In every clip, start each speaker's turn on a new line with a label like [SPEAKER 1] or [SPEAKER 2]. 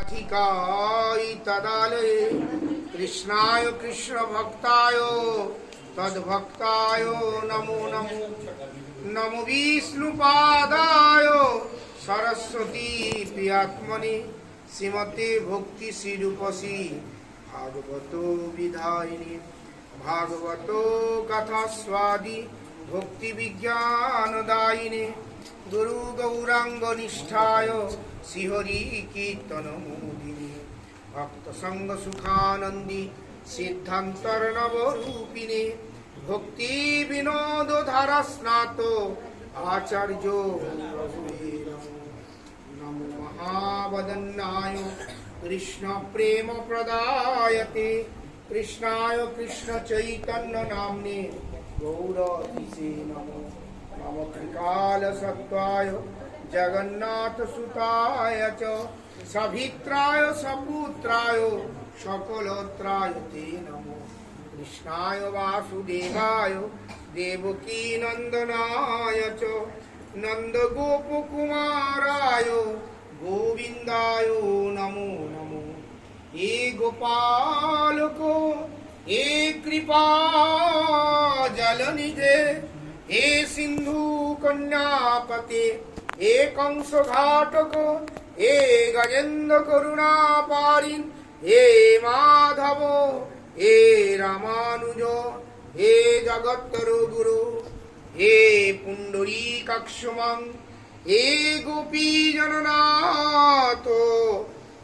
[SPEAKER 1] अधिकाय तदालये कृष्णाय कृष्ण भक्ताय तद्भक्ताय नमो नमो नमो विष्णुपादाय सरस्वती प्रियात्मने श्रीमते भक्ति श्रीरूपसी भागवतो विधायिनी भागवतो कथास्वादी भक्ति विज्ञानदायिने गुरु गौरांग निष्ठाय श्रीहरि कीर्तन मोदिनी भक्त संग सुखानंदी सिद्धांतर्नवरूपिणे भक्ति विनोद धारा स्नातो आचार्यो नमो महावदन्नाय कृष्ण प्रेम प्रदायते कृष्णाय कृष्ण चैतन्य नाम्ने गौरतिसे नमो नमो त्रिकाल सत्वाय जगन्नाथ सुताय च सभित्राय सपुत्राय सकलत्राय ते नमो कृष्णाय वासुदेवाय देवकी नंदनाय च नंद गोप कुमाराय गोविंदाय नमो नमो हे गोपाल को हे कृपा जलनिधे हे सिंधु कन्यापते हे कंस घाटक हे गजेन्द्र करुणा पारिन हे माधव हे रामानुज हे जगत्तरु गुरु हे पुंडरीकाक्षमं हे गोपी जननाथ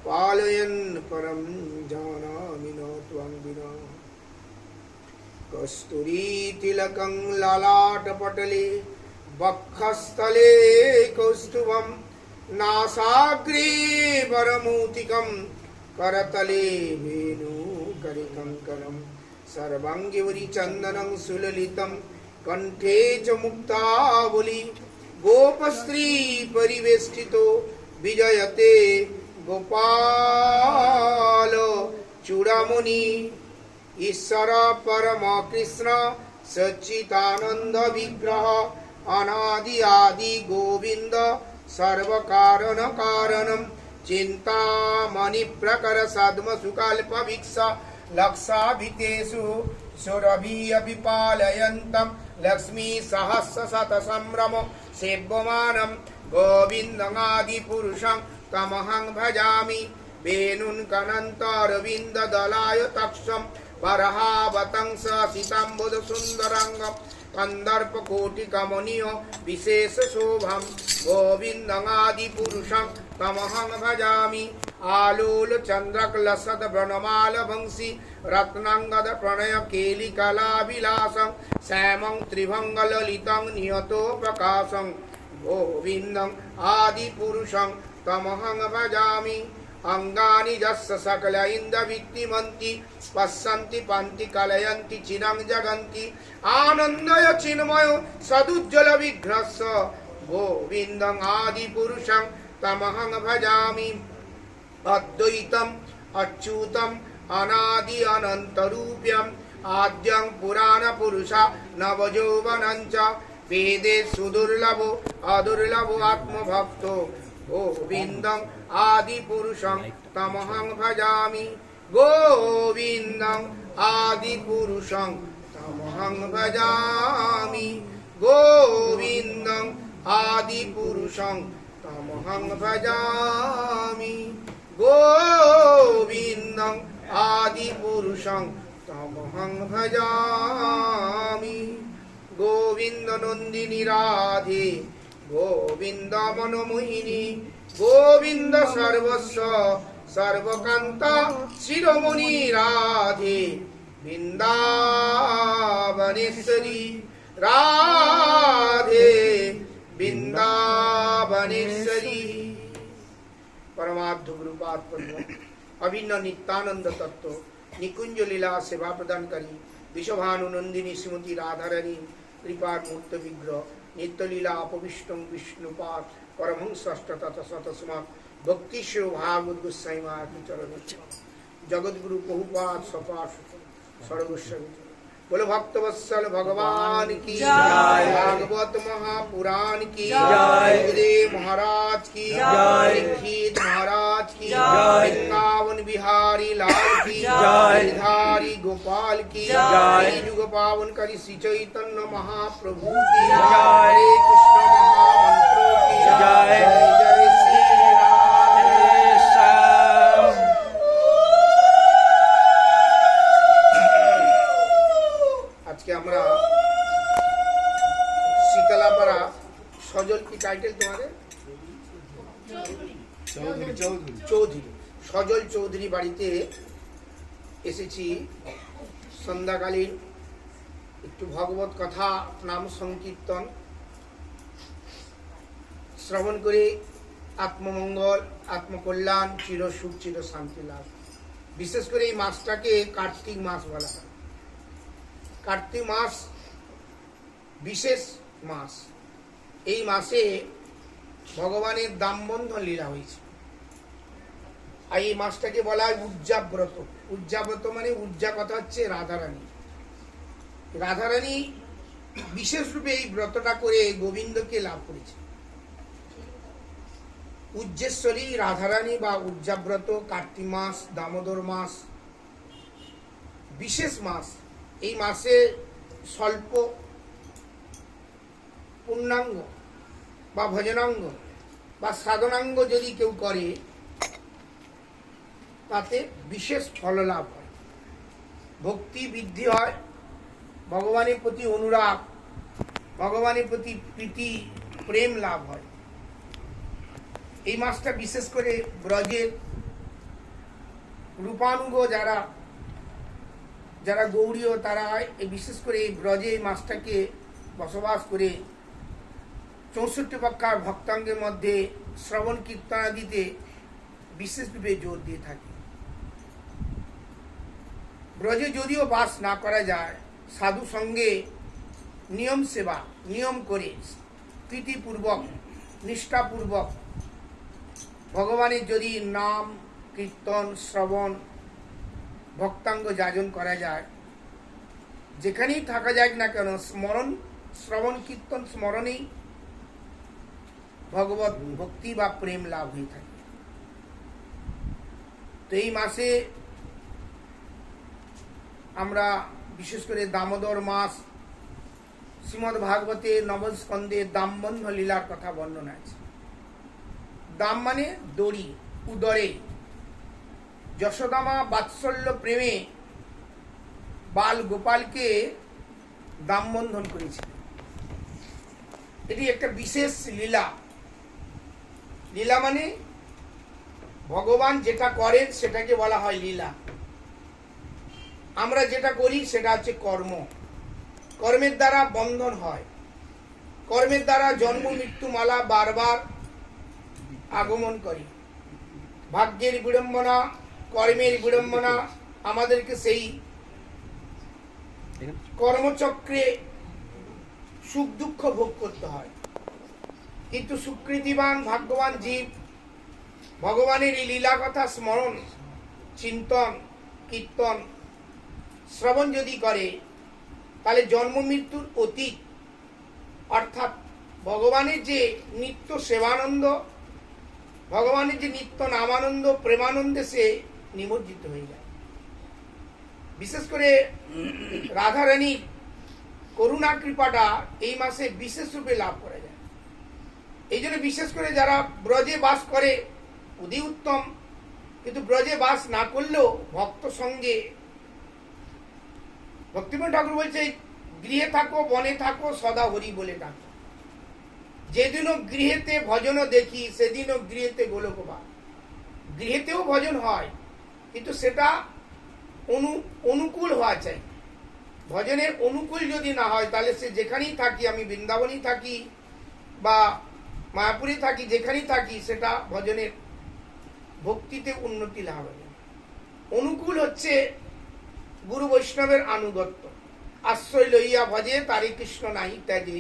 [SPEAKER 1] पालयन् परं जानामि न त्वं विना कस्तूरी तिलकं ललाटपटले वक्षस्थले कौस्तुभं नासाग्रे वरमौक्तिकं करतले वेणुकरकङ्कणं सर्वाङ्गे चन्दनं सुललितं कण्ठे च मुक्तावली गोपस्त्री परिवेष्टितो विजयते गोपाल चूड़ामणि ईश्वर परम कृष्ण सच्चिदानंद विग्रह अनादि आदि गोविंद सर्व कारण कारणम चिंतामणि प्रकर साधम सुकल्प भिक्ष लक्षाभितेषु सुरभि अभिपालयन्तं लक्ष्मी सहस्र शत संभ्रम सेव्यमानं गोविन्दमादि पुरुषं तमहं भजामि वेणुन् कनन्तरविन्द दलाय तक्षं बरहावतंस सिताम्बुद सुन्दरंगं कंदर्प कोटि कमनीय विशेष शोभं गोविन्दमादि पुरुषं तमहं भजामि आलोल चंद्रकलसद वनमाल वंशी रत्नांगद प्रणय केलिकला विलासं श्यामं त्रिभंग ललितं नियतो प्रकाशं गोविन्दं आदि पुरुषं तमहं भजामि अंगानि यस्य सकल इन्द्रवित्तिमन्ति पश्यन्ति पान्ति कलयन्ति चिरं जगन्ति आनन्दय चिन्मय सदुज्ज्वल विघ्नस्य गोविन्दं आदि पुरुषं तमहं भजामि अद्वैतम् अच्युतम् अनादि अनन्तरूप्यम् आद्यं पुराण पुरुषा नवयौवनं च वेदे सुदुर्लभो अदुर्लभो आत्मभक्तो गोविन्दं आदि पुरुषं तमहं भजामि गोविन्दं आदि पुरुषं तमहं भजामि गोविन्दं आदि पुरुषं तमहं भजामि गोविन्दं आदि पुरुषं तमहं भजामि गोविन्द नन्दिनी राधे गोविन्द मनमोहिनी गोविन्द सर्वस्व सर्वकान्ता शिरोमणि राधे वृन्दावनेश्वरी राधे वृन्दावनेश्वरी परमार्थ गुरुपाद अभिन्न नित्यानंद तत्व निकुंज लीला सेवा प्रदान करी विश्वभानु नंदिनी श्रीमती राधारानी कृपा मूर्त विग्रह नित्य लीला अपविष्टम विष्णुपाद परमहंस तथा शतस्मात् भक्ति शिव भागवत गोस्वामी महाराज चरण जगत गुरु बहुपाद सपाश सर्वस्व बोलो भक्तवत्सल भगवान की
[SPEAKER 2] जय।
[SPEAKER 1] भागवत महापुराण की
[SPEAKER 2] जय।
[SPEAKER 1] गुरुदेव महाराज की
[SPEAKER 2] जय।
[SPEAKER 1] दीक्षित महाराज की
[SPEAKER 2] जय।
[SPEAKER 1] वृंदावन बिहारी लाल की
[SPEAKER 2] जय।
[SPEAKER 1] गिरधारी गोपाल की
[SPEAKER 2] जय।
[SPEAKER 1] युग पावन करी श्री चैतन्य महाप्रभु की
[SPEAKER 2] जय।
[SPEAKER 1] हरे कृष्ण महामंत्रों की
[SPEAKER 2] जय।
[SPEAKER 1] जय जय श्री राम। আজকে আমরা শীতলাপাড়া সজল কি টাইটেল তোমাদের চৌধুরী সজল চৌধুরী বাড়িতে এসেছি সন্ধ্যাকালীন একটু ভগবত কথা নাম সংকীর্তন শ্রবণ করে আত্মমঙ্গল আত্মকল্যাণ চির সুখ চির শান্তি লাভ। বিশেষ করে এই মাসটাকে কার্তিক মাস বলা হয়। কার্তিক মাস বিশেষ মাস। এই মাসে ভগবানের দামবন্ধন লীলা হয়েছে। আর এই মাসটাকে বলা হয় উজ্জাব্রত। উজ্জাব্রত মানে উজ্জা কথা হচ্ছে রাধারানী। রাধারানী বিশেষ রূপে এই ব্রতটা করে গোবিন্দকে লাভ করেছে। উজ্জেশ্বরী রাধারানী বা উজ্জাব্রত কার্তিক মাস দামোদর মাস বিশেষ মাস। এই মাসে স্বল্প পূর্ণাঙ্গ বা ভজনাঙ্গ বা সাধনাঙ্গ যদি কেউ করে তাতে বিশেষ ফল লাভ হয়, ভক্তি বৃদ্ধি হয়, ভগবানের প্রতি অনুরাগ, ভগবানের প্রতি প্রীতি প্রেম লাভ হয়। এই মাসটা বিশেষ করে ব্রজের রূপানুগ যারা যারা গৌড়ীয় তারা বিশেষ করে এই ব্রজে এই মাসটাকে বসবাস করে 64 পক্ষার ভক্তাঙ্গের মধ্যে শ্রবণ কীর্তনাদিতে বিশেষরূপে জোর দিয়ে থাকে। ব্রজে যদিও বাস না করা যায়, সাধু সঙ্গে নিয়ম সেবা নিয়ম করে প্রীতিপূর্বক নিষ্ঠাপূর্বক ভগবানের যদি নাম কীর্তন শ্রবণ ভক্তাঙ্গ যাজন করা যায়, যেখানেই থাকা যাক না কেন স্মরণ শ্রবণ কীর্তন স্মরণেই ভগবত ভক্তি বা প্রেম লাভ হয়ে থাকে। তো এই মাসে আমরা বিশেষ করে দামোদর মাস শ্রীমদ্ ভাগবতে নবম স্কন্ধে দামবন্ধ লীলার কথা বর্ণনা আছে। দাম মানে দড়ি, উদরে যশোদামা বাৎসল্য প্রেমে বাল গোপালকে দামবন্ধন করেছিল। এটি একটা বিশেষ লীলা। লীলা মানে ভগবান যেটা করেন সেটাকে বলা হয় লীলা। আমরা যেটা করি সেটা হচ্ছে কর্ম। কর্মের দ্বারা বন্ধন হয়, কর্মের দ্বারা জন্ম মৃত্যু মালা বারবার আগমন করে। ভাগ্যের বিড়ম্বনা কর্মের বিড়ম্বনা আমাদেরকে সেই কর্মচক্রে সুখ দুঃখ ভোগ করতে হয়। কিন্তু সুকৃতিবান ভাগ্যবান জীব ভগবানের এই লীলা কথা স্মরণ চিন্তন কীর্তন শ্রবণ যদি করে তাহলে জন্ম মৃত্যুর অতীত অর্থাৎ ভগবানের যে নিত্য সেবানন্দ, ভগবানের যে নিত্য নামানন্দ প্রেমানন্দে সে নিমজ্জিত হয়ে যায়। বিশেষ করে রাধারানীর করুণা কৃপাটা এই মাসে বিশেষ রূপে লাভ করা যায়। এই জন্য বিশেষ করে যারা ব্রজে বাস করে অতি উত্তম, কিন্তু ব্রজে বাস না করলেও ভক্ত সঙ্গে ভক্তিময় ঠাকুর বলছে গৃহে থাকো বনে থাকো সদা হরি বলে ডাকো। যেদিনও গৃহেতে ভজন দেখি সেদিনও গৃহেতে গোলকবাদ। গৃহেতেও ভজন হয় কিন্তু সেটা অনুকূল হওয়া চাই। ভজনের অনুকূল যদি না হয় তাহলে সে যেখানেই থাকি, আমি বৃন্দাবনেই থাকি বা মায়াপুরে থাকি, যেখানেই থাকি সেটা ভজনের ভক্তিতে উন্নতি লাভ হবে। অনুকূল হচ্ছে গুরু বৈষ্ণবের আনুগত্য। আশ্রয় লইয়া ভজে তারি কৃষ্ণ নাহি ত্যাগে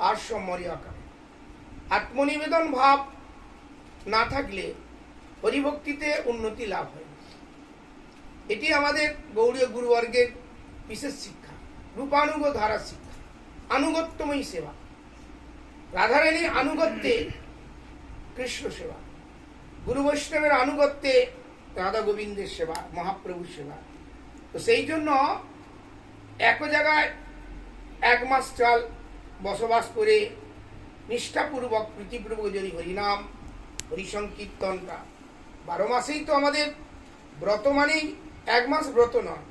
[SPEAKER 1] আর সমরি আকারে। আত্মনিবেদন ভাব না থাকলে হরিভক্তিতে উন্নতি লাভ হয়। এটি আমাদের গৌড়ীয় গুরুবর্গের বিশেষ শিক্ষা। রূপানুগ ধারা শিক্ষা, আনুগত্যময়ী সেবা। রাধারানী আনুগত্যে কৃষ্ণ সেবা, গুরু বৈষ্ণবের আনুগত্যে রাধা গোবিন্দের সেবা, মহাপ্রভুর সেবা। তো সেই জন্য এক জায়গায় 1 মাস চাল বসবাস করে নিষ্ঠাপূর্বক প্রীতিপূর্বক যদি হরিনাম হরিসংকীর্তনটা 12 মাসেই তো আমাদের ব্রত মানেই 1 মাস ব্রত নয়,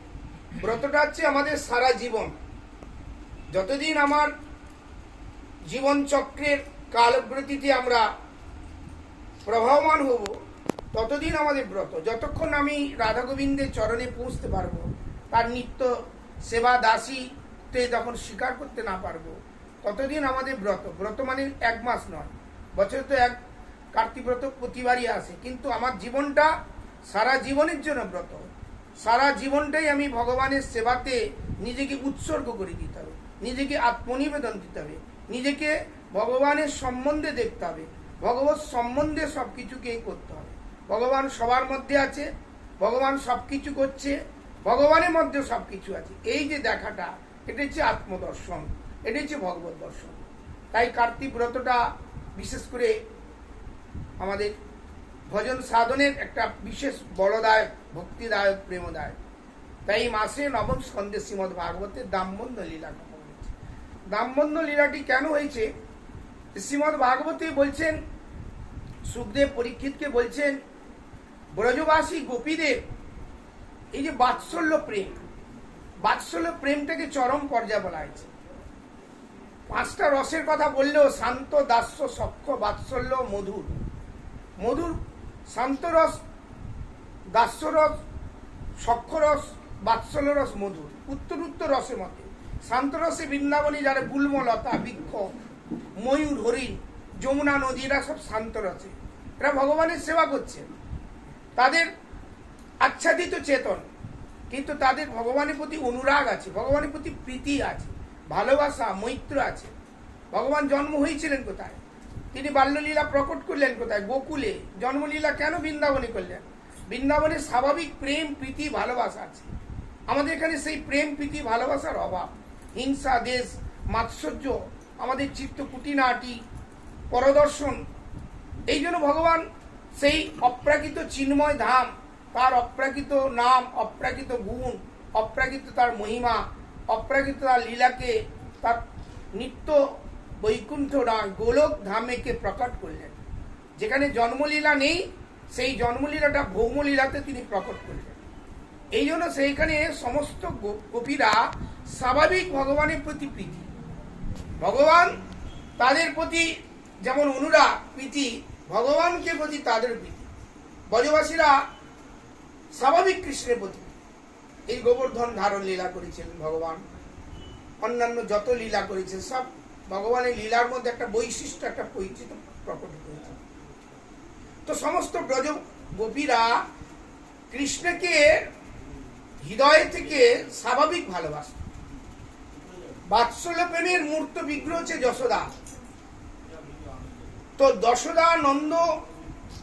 [SPEAKER 1] ব্রতটা হচ্ছে আমাদের সারা জীবন। যতদিন আমার জীবন চক্রের কালব্রতিতে আমরা প্রবাহমান হব ততদিন আমাদের ব্রত। যতক্ষণ আমি রাধা গোবিন্দের চরণে পৌঁছতে পারবো, তার নিত্য সেবা দাসীতে যখন স্বীকার করতে না পারবো, ততদিন আমাদের ব্রত। ব্রত মানে 1 মাস নয়, বছরে তো এক কার্তিক ব্রত প্রতিবারই আসে, কিন্তু আমার জীবনটা সারা জীবনের জন্য ব্রত। সারা জীবনটাই আমি ভগবানের সেবাতে নিজেকে উৎসর্গ করে দিতে হবে, নিজেকে আত্মনিবেদন দিতে হবে, নিজেকে ভগবানের সম্বন্ধে দেখতে হবে, ভগবত সম্বন্ধে সবকিছুকে করতে হবে। ভগবান সবার মধ্যে আছে, ভগবান সবকিছু করছে, ভগবানের মধ্যে সবকিছু আছে। এই যে দেখাটা, এটা হচ্ছে আত্মদর্শন, এটা হচ্ছে ভগবত দর্শন। তাই কার্তিক ব্রতটা বিশেষ করে আমাদের ভজন সাধনের একটা বিশেষ বলদায়ক, ভক্তিদায়ক, প্রেমদায়ক। তাই এই মাসে নবম স্কন্ধে শ্রীমদ্ ভাগবতের দামবন্ধ লীলা কথা হয়েছে। দামবন্ধ লীলাটি কেন হয়েছে? শ্রীমদ্ ভাগবতে বলছেন, সুখদেব পরীক্ষিতকে বলছেন, ব্রজবাসী গোপীদের এই যে বাৎসল্য প্রেম, বাৎসল্য প্রেমটাকে চরম পর্যায়ে বলা হয়েছে। 5টা রসের কথা বললেও শান্ত, দাস্য, সখ্য, বাৎসল্য, মধুর। মধুর, শান্ত রস, দাস্যরস, সখ্যরস, বাৎসল্য রস, মধুর। উত্তর রসের মধ্যে শান্ত রসে বৃন্দাবনী, যারা গুল্ম, লতা, বৃক্ষ, ময়ূর, হরিণ, যমুনা নদী, এরা সব শান্ত রসে। এরা ভগবানের সেবা করছে, তাদের আচ্ছাদিত চেতন, কিন্তু তাদের ভগবানের প্রতি অনুরাগ আছে, ভগবানের প্রতি প্রীতি আছে, ভালোবাসা, মৈত্র আছে। ভগবান জন্ম হয়েছিলেন কোথায়? তিনি বাল্যলীলা প্রকট করলেন কোথায়? গোকুলে। জন্মলীলা কেন বৃন্দাবনে করলেন? বৃন্দাবনে স্বাভাবিক প্রেম, প্রীতি, ভালোবাসা আছে। আমাদের এখানে সেই প্রেম, প্রীতি, ভালোবাসার অভাব। হিংসা, দেশ, মাৎসর্য, আমাদের চিত্ত কুটিনাটি, পরদর্শন। এই জন্য ভগবান সেই অপ্রাকৃত চিন্ময় ধাম, তার অপ্রাকৃত নাম, অপ্রাকৃত গুণ, অপ্রাকৃত তার মহিমা, অপ্রাকৃত তার লীলাকে তার নিত্য বৈকুণ্ঠ নয় গোলক ধামেকে প্রকট করলেন। যেখানে জন্মলীলা নেই, সেই জন্মলীলাটা ভৌমলীলাতে তিনি প্রকট করলেন। এই জন্য সেইখানে সমস্ত গোপীরা স্বাভাবিক ভগবানের প্রতি প্রীতি, ভগবান তাদের প্রতি যেমন অনুরাগ, প্রীতি, ভগবানকে প্রতি তাদের প্রীতি। ব্রজবাসীরা স্বাভাবিক কৃষ্ণের প্রতি। এই গোবর্ধন ধারণ লীলা করেছিলেন ভগবান, অন্যান্য যত লীলা করেছেন সব ভগবানের লীলার মধ্যে একটা বৈশিষ্ট্য, একটা পরিচিতি প্রকট হয়েছে। তো সমস্ত ব্রজ গোপীরা কৃষ্ণকে হৃদয় থেকে স্বাভাবিক ভালোবাসে। বাৎসল্য প্রেমের মূর্ত বিগ্রহ হচ্ছে যশোদা। তো যশোদা, নন্দ,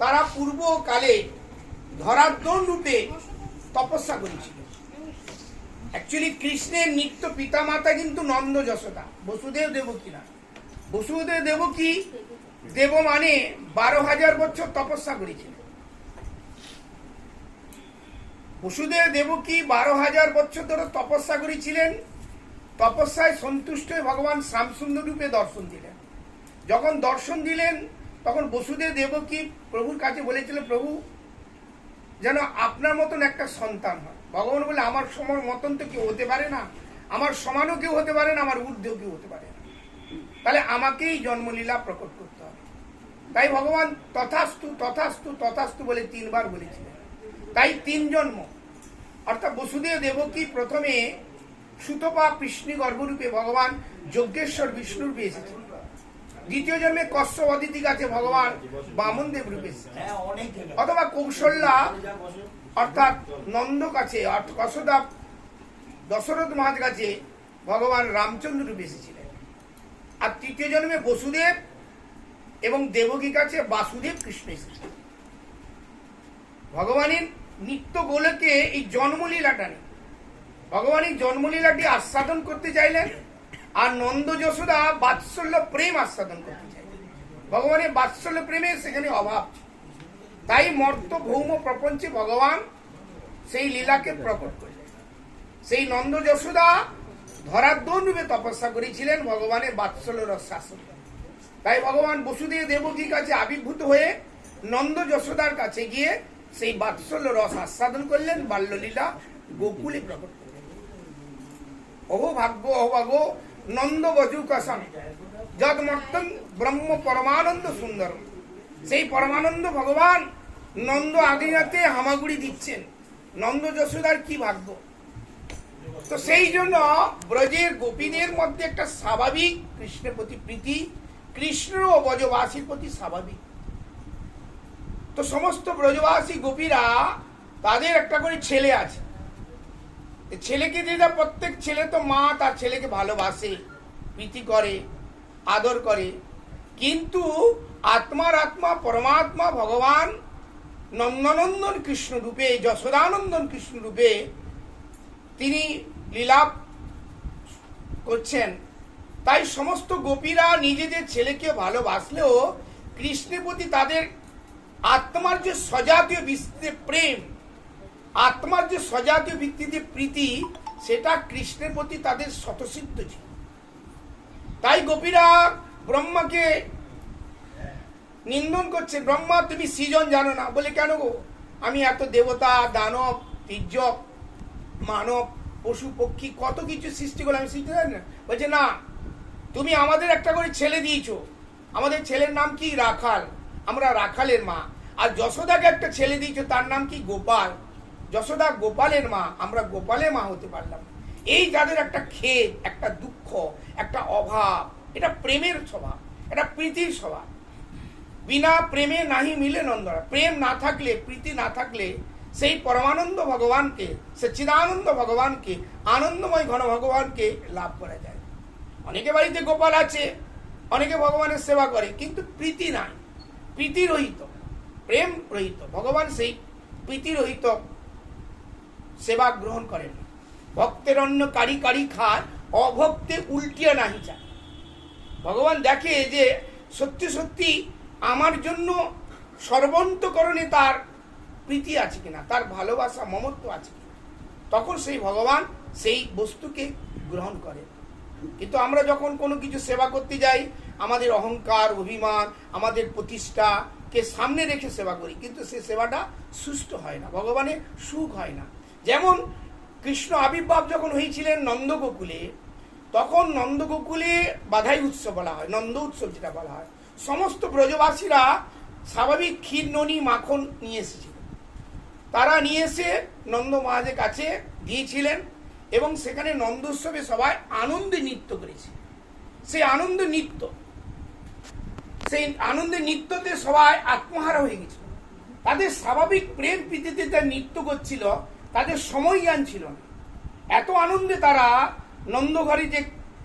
[SPEAKER 1] তারা পূর্বকালে ধরার্ধন রূপে তপস্যা করেছিল। অ্যাকচুয়ালি কৃষ্ণের নিত্য পিতামাতা কিন্তু নন্দ যশোদা, বসুদেব দেবকী না। বসুদেব দেবকী দেব মানে 12,000 বছর তপস্যা করেছিল। বসুদেব দেবকী 12,000 বছর ধরে তপস্যা করেছিলেন। তপস্যায় সন্তুষ্ট হয়ে ভগবান শ্যামসুন্দর রূপে দর্শন দিলেন। যখন দর্শন দিলেন তখন বসুদেব দেবকী প্রভুর কাছে বলেছিল, প্রভু যেন আপনার মতন একটা সন্তান হয়। ভগবান বলে, আমার সমান মতন তো কেউ হতে পারে না, আমার সমানও কেউ হতে পারে না, আমার ঊর্ধ্বেও কেউ হতে পারে না, তাহলে আমাকেই জন্মলীলা প্রকট করতে হবে। তাই ভগবান তথাস্তু তথাস্তু তথাস্তু বলে 3 বার বলেছিলেন। তাই 3 জন্ম, অর্থাৎ বসুদেব দেবকী প্রথমে সুতপা কৃষ্ণী গর্ভরূপে ভগবান যজ্ঞেশ্বর বিষ্ণু রূপে এসেছেন। দ্বিতীয় জন্মে কশ্যপ অদিতি কাছে ভগবান বামন দেব রূপে এসেছেন, অথবা কৌশল্যা অর্থাৎ নন্দ কাছে, কসদা দশরথ মহারাজ কাছে ভগবান রামচন্দ্র রূপে এসেছিলেন। আর তৃতীয় জন্মে বসুদেব এবং দেবকী কাছে বাসুদেব কৃষ্ণ এসেছিলেন। ভগবানের নিত্য গোলকে এই জন্মলীলাটা নেই। ভগবান এই জন্মলীলাটি আস্বাদন করতে চাইলেন, আর নন্দ যশোদা বাৎসল্য প্রেম আস্বাদন করতে চাইলেন। ভগবানের বাৎসল্য প্রেমের সেখানে অভাব ছিল, তাই মর্ত ভৌম প্রপঞ্চে ভগবান সেই লীলাকে প্রকট করলেন। সেই নন্দ যশোদা ধরাধ্বন রূপে তপস্যা করেছিলেন ভগবানের বাৎসল্য রস শাসন। তাই ভগবান বসুদেব দেবকীর কাছে আবির্ভূত হয়ে নন্দ যশোদার কাছে গিয়ে সেই বাৎসল্য রস আস্বাদন করলেন, বাল্যলীলা গোকুলে প্রকট করলেন। অহোভাগ্য অহোভাগ্য নন্দ বজুকাসন যদ মর্তং ব্রহ্ম পরমানন্দ সুন্দর। সেই পরমানন্দ ভগবান নন্দ আদিনাতে হামাগুড়ি দিচ্ছেন, নন্দ যশোদার কি ভাগ্য। তো সেই জন্য ব্রজের গোপীদের মধ্যে একটা স্বাভাবিক কৃষ্ণের প্রতি প্রীতি, কৃষ্ণ ও ব্রজবাসীর প্রতি স্বাভাবিক। তো সমস্ত ব্রজবাসী গোপীরা তাদের একটা করে ছেলে আছে, ছেলেকে যেটা প্রত্যেক ছেলে তো মা তার ছেলেকে ভালোবাসে, প্রীতি করে, আদর করে, কিন্তু আত্মার আত্মা পরমাত্মা ভগবান নন্দনন্দন কৃষ্ণ রূপে, যশোদানন্দন কৃষ্ণ রূপে তিনি লীলা করছেন। তাই সমস্ত গোপীরা নিজেদের ছেলেকে ভালোবাসলেও কৃষ্ণের প্রতি তাদের আত্মার যে সজাতীয় ভিত্তিতে প্রেম, আত্মার যে সজাতীয় ভিত্তিতে প্রীতি, সেটা কৃষ্ণের প্রতি তাদের স্বতঃসিদ্ধ ছিল। তাই গোপীরা ব্রহ্মাকে নিন্দন করছে, ব্রহ্মা তুমি সৃজন জানো না। বলে কেন গো, আমি এত দেবতা দানব তির্যক মানব পশু পক্ষী কত কিছু সৃষ্টি করে আমি সৃষ্টি জানি না। বলছে না, তুমি আমাদের একটা করে ছেলে দিয়েছো, আমাদের ছেলের নাম কি রাখাল, আমরা রাখালের মা। আর যশোদাকে একটা ছেলে দিয়েছো, তার নাম কি গোপাল, যশোদা গোপালের মা, আমরা গোপালের মা হতে পারলাম। এই যাদের একটা খেদ, একটা দুঃখ, একটা অভাব, এটা প্রেমের স্বভাব, এটা প্রীতির স্বভাব। বিনা প্রেমে নাহি মিলে নন্দরা। প্রেম না থাকলে, প্রীতি না থাকলে সেই পরমানন্দ ভগবানকে, সচ্চিদানন্দ ভগবানকে, আনন্দময় ঘন ভগবানকে লাভ করা যায়। অনেকে বাড়িতে গোপাল আছে, অনেকে ভগবানের সেবা করে, কিন্তু প্রীতি নাই, প্রীতি রহিত, প্রেম রহিত। ভগবান সেই প্রীতি রহিত সেবা গ্রহণ করেন। ভক্তের অন্ন কারি কারি খায়, অভক্তে উল্টিয়া নাহি চায়। ভগবান দেখে যে সত্যি সত্যি আমার জন্য সর্বন্তকরণে তার প্রীতি আছে কিনা, তার ভালোবাসা মমত্ব আছে কিনা, তখন সেই ভগবান সেই বস্তুকে গ্রহণ করে। কিন্তু আমরা যখন কোনো কিছু সেবা করতে যাই, আমাদের অহংকার, অভিমান, আমাদের প্রতিষ্ঠাকে সামনে রেখে সেবা করি, কিন্তু সেই সেবাটা সুষ্ঠু হয় না, ভগবানের সুখ হয় না। যেমন কৃষ্ণ আবির্ভাব যখন হয়েছিলেন নন্দগোকুলে, তখন নন্দগোকুলে বাধাই উৎসব বলা হয়, নন্দ উৎসব যেটা বলা হয়। সমস্ত ব্রজবাসীরা স্বাভাবিক ক্ষীর ননি মাখন নিয়ে এসেছিল, তারা নিয়ে এসে নন্দ মহারাজের কাছে দিয়েছিলেন, এবং সেখানে নন্দ উৎসবে সবাই আনন্দে নৃত্য করেছে। সেই আনন্দের নৃত্যতে সবাই আত্মহারা হয়ে গেছিল। তাদের স্বাভাবিক প্রেম প্রীতিতে যা নৃত্য করছিল, তাদের সময় জ্ঞান ছিল না। এত আনন্দে তারা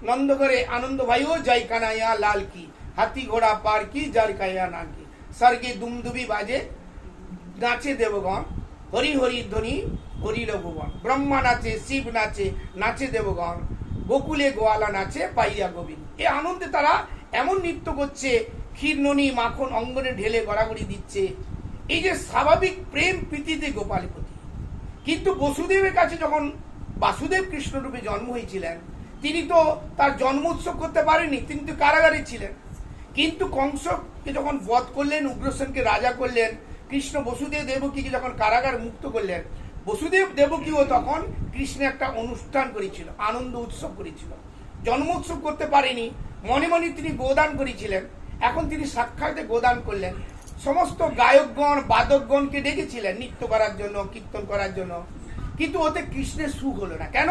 [SPEAKER 1] নন্দঘরে আনন্দ ভাইও জয় কানাইয়া লাল কি, হাতি ঘোড়া পার কি, যার কায়া না কি, স্বর্গে দুমদুবি বাজে নাচে দেবগণ, হরি হরি ধ্বনি হরিল ভুবন। ব্রহ্মা নাচে, শিব নাচে, নাচে দেবগণ, গোকুলে গোয়ালা নাচে পাইয়া গোবিন্দ। এই আনন্দে তারা এমন নৃত্য করছে, ক্ষীরননি মাখন অঙ্গনে ঢেলে গড়াগড়ি দিচ্ছে। এই যে স্বাভাবিক প্রেম প্রীতিতে গোপালের প্রতি। কিন্তু বসুদেবের কাছে যখন বাসুদেব কৃষ্ণরূপে জন্ম হয়েছিলেন, তিনি তো তার জন্ম উৎসব করতে পারেনি, তিনি তো কারাগারে ছিলেন। কিন্তু কংসকে যখন বধ করলেন, উগ্রসেনকে রাজা করলেন, কৃষ্ণ বসুদেব দেবকীকে যখন কারাগার মুক্ত করলেন, বসুদেব দেবকীও তখন কৃষ্ণের একটা অনুষ্ঠান করেছিল, আনন্দ উৎসব করেছিল। জন্ম উৎসব করতে পারেনি, মনে মনে তিনি গোদান করেছিলেন। এখন তিনি সাক্ষাৎ গোদান করলেন। সমস্ত গায়কগণ বাদকগণকে ডেকেছিলেন নৃত্য করার জন্য, কীর্তন করার জন্য, কিন্তু ওতে কৃষ্ণের সুখ হলো না। কেন?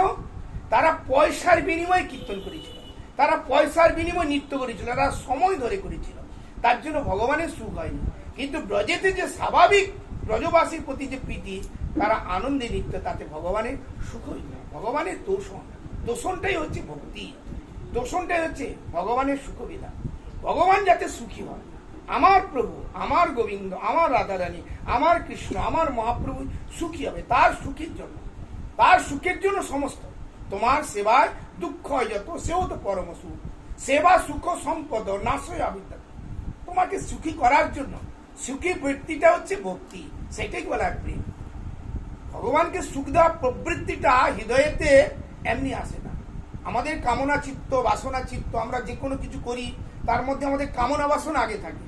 [SPEAKER 1] তারা পয়সার বিনিময়ে কীর্তন করেছিল, তারা পয়সার বিনিময়ে নৃত্য করেছিল, তারা সময় ধরে করেছিল, তার জন্য ভগবানের সুখ হয়নি। কিন্তু ব্রজেতে যে স্বাভাবিক ব্রজবাসীর প্রতি যে প্রীতি, তারা আনন্দে নৃত্য, তাতে ভগবানের সুখ হইল। ভগবানের দোষণটাই হচ্ছে ভক্তি, দোষণটাই হচ্ছে ভগবানের সুখবিধান। ভগবান যাতে সুখী হয়, আমার প্রভু, আমার গোবিন্দ, আমার রাধারানী, আমার কৃষ্ণ, আমার মহাপ্রভু সুখী হবে, তার সুখীর জন্য। তার সুখের জন্য সমস্ত। তোমার সেবায় দুঃখ হয় যত, সেও তো পরম সুখ। সেবা সুখ সম্পদ নাশয় আবিদ্যা। তোমাকে সুখী করার জন্য, সুখী বৃত্তিটা হচ্ছে ভক্তি, সেটাই বলা হয় প্রেম। ভগবানকে সুখ দেওয়া প্রবৃত্তিটা হৃদয়েতে এমনি আসে না। আমাদের কামনা চিত্ত, বাসনা চিত্ত, আমরা যে কোনো কিছু করি তার মধ্যে আমাদের কামনা বাসনা আগে থাকে।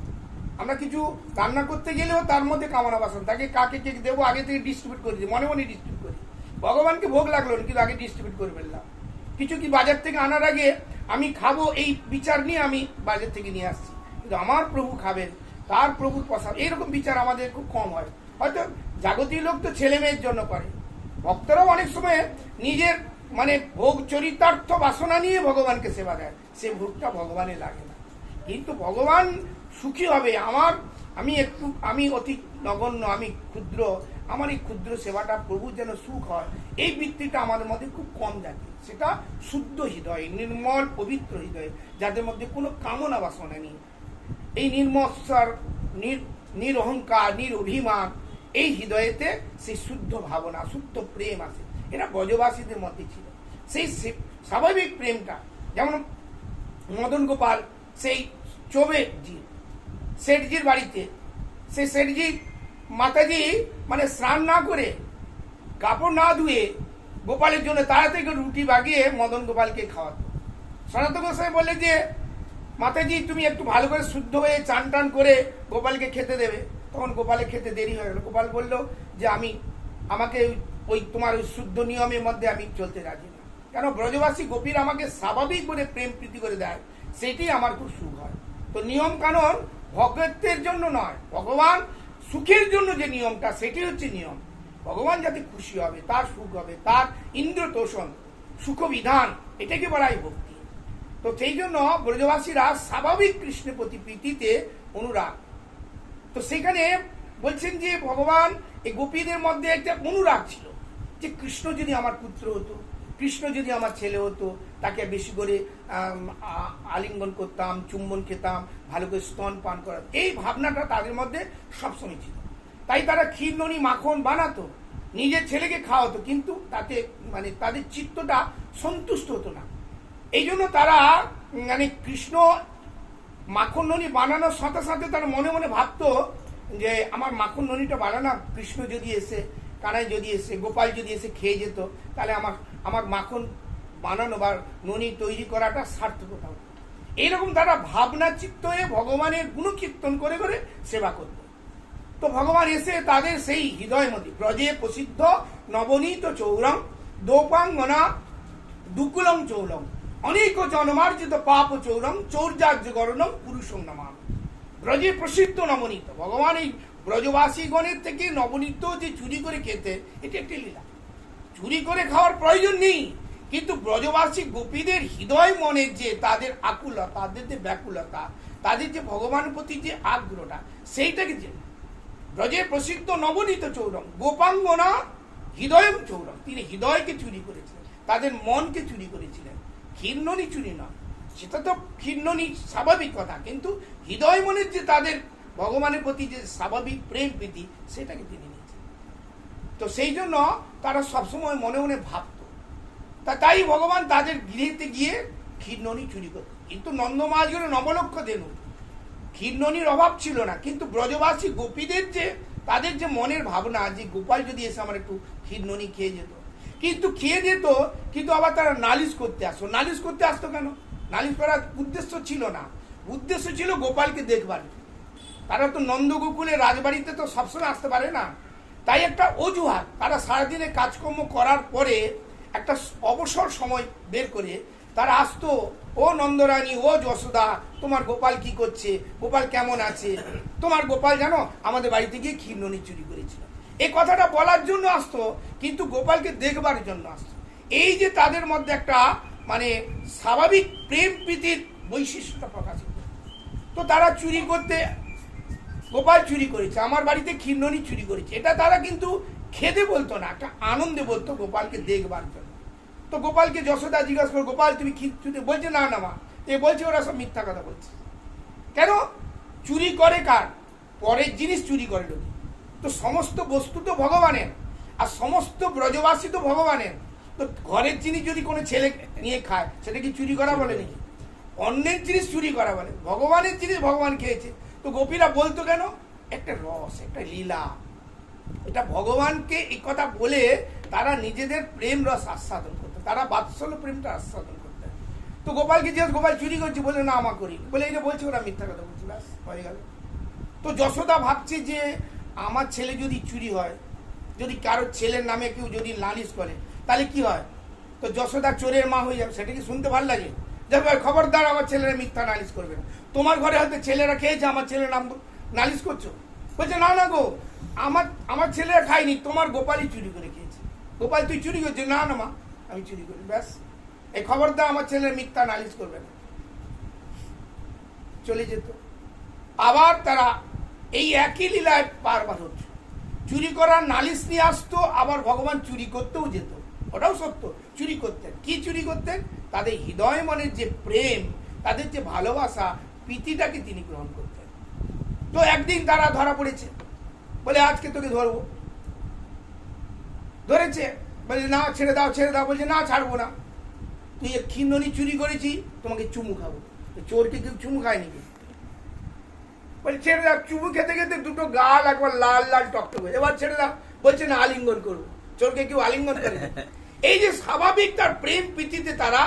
[SPEAKER 1] আমরা কিছু রান্না করতে গেলেও তার মধ্যে কামনা বাসনা থাকে, কাকে কে দেবো আগে থেকে ডিস্ট্রিবিউট করে দিই, মনে মনে ডিস্ট্রিবিউট করি। ভগবানকে ভোগ লাগলো না, কিন্তু আগে ডিস্ট্রিবিউট করে ফেললাম। কিছু কি বাজার থেকে আনার আগে আমি খাবো এই বিচার নিয়ে আমি বাজার থেকে নিয়ে আসছি, কিন্তু আমার প্রভু খাবেন, তার প্রভুর প্রসাদ, এইরকম বিচার আমাদের খুব কম হয়। হয়তো জাগতিক লোক তো ছেলে মেয়ের জন্য করে, ভক্তরাও অনেক সময় নিজের মানে ভোগ চরিতার্থ বাসনা নিয়ে ভগবানকে সেবা দেয়, সে ভোগটা ভগবানের লাগে না। কিন্তু ভগবান সুখী হবে, আমি অতি নগণ্য, আমি ক্ষুদ্র, আমার এই ক্ষুদ্র সেবাটা প্রভু যেন সুখ হয়, এই বৃত্তিটা আমাদের মধ্যে খুব কম থাকে। সেটা শুদ্ধ হৃদয়, নির্মল পবিত্র হৃদয়, যাদের মধ্যে কোনো কামনা বাসনা নেই। এই নির্মৎসর, নিরহংকার, নিরভিমান, এই হৃদয়েতে সেই শুদ্ধ ভাবনা, শুদ্ধ প্রেম আছে। এটা ব্রজবাসীদের মধ্যে ছিল সেই স্বাভাবিক প্রেমটা। যেমন মদন গোপাল সেই চোবেজি শেঠজির বাড়িতে, সেই শেঠজি মাতাজি মানে স্নান না করে, কাপড় না ধুয়ে গোপালের জন্য তাড়াতাড়ি রুটি বাগিয়ে মদন গোপালকে খাওয়াতো। সনাতন গোসাই বললে যে মাতাজি তুমি একটু ভালো করে শুদ্ধ হয়ে চান টান করে গোপালকে খেতে দেবে। তখন গোপালের খেতে দেরি হয়ে গেল। গোপাল বলল যে আমাকে ওই তোমার ওই শুদ্ধ নিয়মের মধ্যে আমি চলতে রাজি না, কেন ব্রজবাসী গোপীরা আমাকে স্বাভাবিক বলে প্রেম প্রীতি করে দেয়, সেটি আমার খুব সুখ হয়। তো নিয়ম কানুন ভগতের জন্য নয়, ভগবান সুখের জন্য যে নিয়মটা, সেটি হচ্ছে নিয়ম। ভগবান যাতে খুশি হবে, তার সুখ হবে, তার ইন্দ্র তোষণ সুখ বিধান, এটাকে বলাই ভক্তি। তো সেই জন্য ব্রজবাসীরা স্বাভাবিক কৃষ্ণের প্রতি প্রীতিতে অনুরাগ। তো সেখানে বলছেন যে ভগবান এই গোপীদের মধ্যে একটা অনুরাগ ছিল, যে কৃষ্ণ যদি আমার পুত্র হতো, কৃষ্ণ যদি আমার ছেলে হতো, তাকে বেশি করে আলিঙ্গন করতাম, চুম্বন খেতাম, ভালো করে স্তন পান করা, এই ভাবনাটা তাদের মধ্যে সবসময় ছিল। তাই তারা ক্ষীর ননি মাখন বানাতো, নিজের ছেলেকে খাওয়াতো, কিন্তু তাতে মানে তাদের চিত্তটা সন্তুষ্ট হতো না। এই জন্য তারা মানে কৃষ্ণ মাখন ননি বানানোর সাথে সাথে তারা মনে মনে ভাবতো যে আমার মাখন ননিটা বানানো, কৃষ্ণ যদি এসে, কানাই যদি এসে, গোপাল যদি এসে খেয়ে যেত, তাহলে আমার মাখন বানানো বা ননি তৈরি করাটা সার্থকতা হতো। এইরকম তারা ভাবনা চিত্ত হয়ে ভগবানের গুণকীর্তন করে করে সেবা করত। তো ভগবান এসে তাদের সেই হৃদয় মধ্যে ব্রজে প্রসিদ্ধ নবনীত চৌরং দোপাঙ্গনা দুকুলং চৌলং অনেক জন্মার্জিত পাপ চৌরং চৌর্যার্য গরণম পুরুষং নামাম। ব্রজে প্রসিদ্ধ নবনীত, ভগবান এই ব্রজবাসীগণের থেকে নবনীত যে চুরি করে খেতে, এটি একটি লীলা। চুরি করে খাওয়ার প্রয়োজন নেই, কিন্তু ব্রজবাসী গোপীদের হৃদয় মনের যে তাদের আকুলতা, তাদের যে ব্যাকুলতা, তাদের যে ভগবানের প্রতি যে আগ্রহটা, সেইটাকে যে ব্রজে প্রসিদ্ধ নবনীত চৌরং গোপাঙ্গনা হৃদয় চৌরং, তিনি হৃদয়কে চুরি করেছিলেন, তাদের মনকে চুরি করেছিলেন। ক্ষীর্ণনি চুরি নয়, সেটা তো ক্ষীর্ণনি স্বাভাবিক কথা, কিন্তু হৃদয় মনের যে তাদের ভগবানের প্রতি যে স্বাভাবিক প্রেম প্রীতি, সেটাকে তিনি নিয়েছেন। তো সেই জন্য তারা সবসময় মনে মনে ভাবত। তাই ভগবান তাদের গৃহেতে গিয়ে ক্ষীর্ণনি চুরি করত। কিন্তু নন্দমাল গেল নবলক্ষ দেনু, ক্ষীর্ণনির অভাব ছিল না, কিন্তু ব্রজবাসী গোপীদের যে তাদের যে মনের ভাবনা, যে গোপাল যদি এসে আমার একটু ক্ষীর্ণনি খেয়ে যেত, কিন্তু খেয়ে যেত, কিন্তু আবার তারা নালিশ করতে আসতো। নালিশ করতে আসতো কেন? নালিশ করার উদ্দেশ্য ছিল না, উদ্দেশ্য ছিল গোপালকে দেখবার। তারা তো নন্দগোকুলের রাজবাড়িতে তো সবসময় আসতে পারে না, তাই একটা অজুহাত, তারা সারাদিনে কাজকর্ম করার পরে একটা অবসর সময় বের করে তারা আসতো, ও নন্দরানী, ও যশোদা, তোমার গোপাল কি করছে, গোপাল কেমন আছে, তোমার গোপাল জানো আমাদের বাড়িতে গিয়ে ক্ষীর্ণনি চুরি করেছিল, এই কথাটা বলার জন্য আসতো, কিন্তু গোপালকে দেখবার জন্য আসতো। এই যে তাদের মধ্যে একটা মানে স্বাভাবিক প্রেম প্রীতির বৈশিষ্ট্যটা প্রকাশিত। তো তারা চুরি করতে, গোপাল চুরি করেছে, আমার বাড়িতে ক্ষীর্ণনি চুরি করেছে, এটা তারা কিন্তু খেতে বলতো না, একটা আনন্দে বলতো গোপালকে দেখবার জন্য। তো গোপালকে যশোদা জিজ্ঞাসা করে, গোপাল তুমি চুরি, বলছে না না মা, এ বলছে ওরা সব মিথ্যা কথা বলছে। কেন? চুরি করে কার? পরের জিনিস চুরি করে লোক। তো সমস্ত বস্তু তো ভগবানের, আর সমস্ত ব্রজবাসী তো ভগবানের। তো ঘরের জিনিস যদি কোনো ছেলে নিয়ে খায় সেটা কি চুরি করা বলে নাকি? অন্যের জিনিস চুরি করা বলে। ভগবানের জিনিস ভগবান খেয়েছে, তো গোপীরা বলতো কেন? একটা রস, একটা লীলা, এটা ভগবানকে এই কথা বলে তারা নিজেদের প্রেম রস আস্বাদন করতো, তারা বাৎসল্য প্রেমটা আস্বাদন করতো। তো গোপালকে জিজ্ঞেস, গোপাল চুরি করছি? বলে না, আমা করি। বলে এই যে বলছে ওরা মিথ্যা কথা বলছে, ব্যাস হয়ে গেল। তো যশোদা ভাবছে যে আমার ছেলে যদি চুরি হয়, যদি কারোর ছেলের নামে কেউ যদি নালিশ করে তাহলে কি হয়? তো যশোদা চোরের মা হয়ে যাবে। সেটা কি শুনতে ভালো লাগে? দেখো খবরদার আমার ছেলেরা মিথ্যা নালিশ করবে না। তোমার ঘরে হয়তো ছেলেরা খেয়েছে, আমার ছেলের নাম নালিশ করছো? বলছে না না গো, আমার ছেলেরা খায়নি, তোমার গোপালই চুরি করে খেয়েছে। গোপাল তুই চুরি করছিস? না না মা, আমি চুরি করি। ব্যাস, এই খবরদার আমার ছেলের মিথ্যা নালিশ করবে না। চলে যেত। আবার তারা এই একই লীলায় বারবার হচ্ছে, চুরি করার নালিশ নিয়ে আসতো, আবার ভগবান চুরি করতেও যেত। ওটাও সত্য, চুরি করতেন। কি চুরি করতেন? তাদের হৃদয় মনের যে প্রেম, তাদের যে ভালোবাসা, প্রীতিটাকে তিনি গ্রহণ করতেন। তো একদিন তারা ধরা পড়েছে, বলে আজকে তোকে ধরবো। ধরেছে, বলে না ছেড়ে দাও ছেড়ে দাও। বলছে না, ছাড়বো না। তুই ক্ষীরননি চুরি করেছি, তোমাকে চুমু খাবো। চোরকে কেউ চুমু খায় নাকি? বলে ছেড়ে দাও। চুমু খেতে খেতে দুটো গাল একবার লাল লাল টকটক হয়ে, এবার ছেড়ে দাও। বলছে না, আলিঙ্গন করবো। চোরকে কেউ আলিঙ্গন করে? এই যে স্বাভাবিক তার প্রেম প্রীতিতে তারা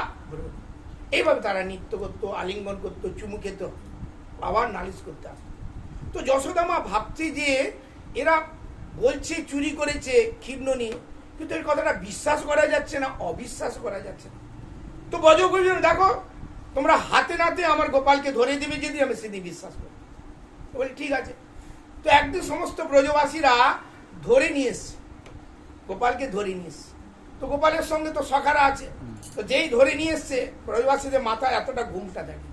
[SPEAKER 1] এইভাবে তারা নৃত্য করতো, আলিঙ্গন করতো, চুমু খেত, আবার নালিশ করতে আসতো। তো যশোদা মা ভাবছে যে এরা বলছে চুরি করেছে ক্ষীরননি, কিন্তু এর কথাটা বিশ্বাস করা যাচ্ছে না, অবিশ্বাস করা যাচ্ছে না। তো বজ বলছিল, দেখো তোমরা হাতে নাতে আমার গোপালকে ধরে দেবে, যদি আমি সেদিন বিশ্বাস করি। বলি ঠিক আছে। তো একদিন সমস্ত ব্রজবাসীরা ধরে নিয়ে এসছে, গোপালকে ধরে নিয়ে এসছে। তো গোপালের সঙ্গে তো সখারা আছে, তো যেই ধরে নিয়ে এসছে, ব্রজবাসীদের মাথায় এতটা ঘুমটা থাকে।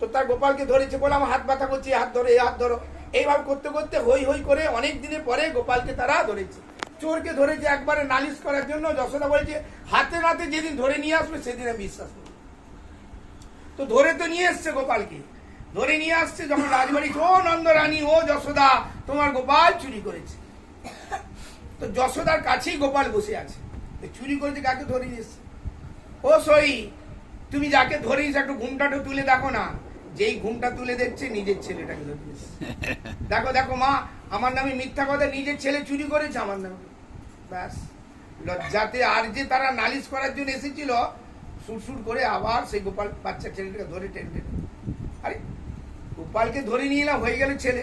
[SPEAKER 1] তো তার গোপালকে ধরেছে, বলে আমার হাত ব্যথা করছে, হাত ধরো, এই হাত ধরো। এইভাবে করতে করতে হই হই করে অনেক দিনের পরে গোপালকে তারা ধরেছে। চোরকে ধরেছে একবারে নালিশ করার জন্য। যশোদা বলছে হাতে নাতে যেদিন ধরে নিয়ে আসবে সেদিন আমি বিশ্বাস করব। তো ধরে তো নিয়ে এসছে গোপালকে, ধরে নিয়ে আসছে যখন রাজবাড়ি, ও নন্দরানী, ও যশোদা, তোমার গোপাল চুরি করেছে। তো যশোদার কাছেই গোপাল বসে আছে। চুরি করেছে কাকে ধরে নিয়ে এসছে? ও সই, তুমি যাকে ধরেছ একটু ঘুমটাটা তুলে দেখো না। যেই ঘুমটা তুলে দেখছে, নিজের ছেলেটাকে ধরে নিয়েছে। দেখো দেখো মা, আমার নামে মিথ্যা কথা, নিজের ছেলে চুরি করেছে আমার নামে। ব্যাস, লজ্জাতে আর যে তারা নালিশ করার জন্য এসেছিল, সুরসুর করে আবার সেই গোপাল বাচ্চা ছেলেটাকে ধরে টেনে। আরে গোপালকে ধরে নিয়ে এলাম, হয়ে গেল ছেলে।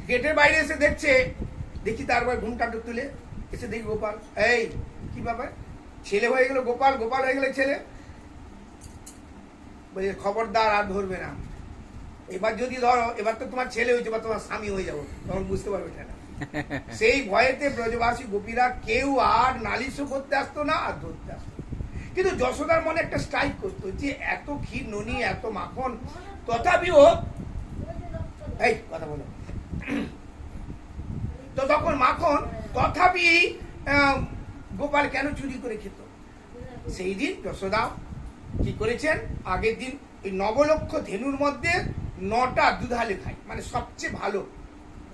[SPEAKER 1] গেটের বাইরে এসে দেখছে, দেখি তারপর ঘুমটাটা তুলে এসে দেখি গোপাল। এই কি ব্যাপার? ছেলে হয়ে গেল গোপাল, গোপাল হয়ে গেল ছেলে। বলে খবরদার, আর ধরবে না। এবার যদি ধরো, এবার তো তোমার ছেলে হয়েছে বা তোমার স্বামী হয়ে যাবো, তখন বুঝতে পারবে না। সেই ভয়েতে ব্রজবাসী গোপীরা কেউ আর নালিশও করতে আসতো না, আর ধরতে আসতো। কিন্তু যশোদার মনে একটা স্ট্রাইক করতো যে এত ক্ষীরননি, এত মাখন, তথাপিও এই কথা বলো। তো তখন মাখন, তথাপি গোপাল কেন চুরি করে খেত? সেই দিন যশোদা কি করেছেন, আগের দিন এই নবলক্ষ ধেনুর মধ্যে 9টা দুধালে খায়, মানে সবচেয়ে ভালো,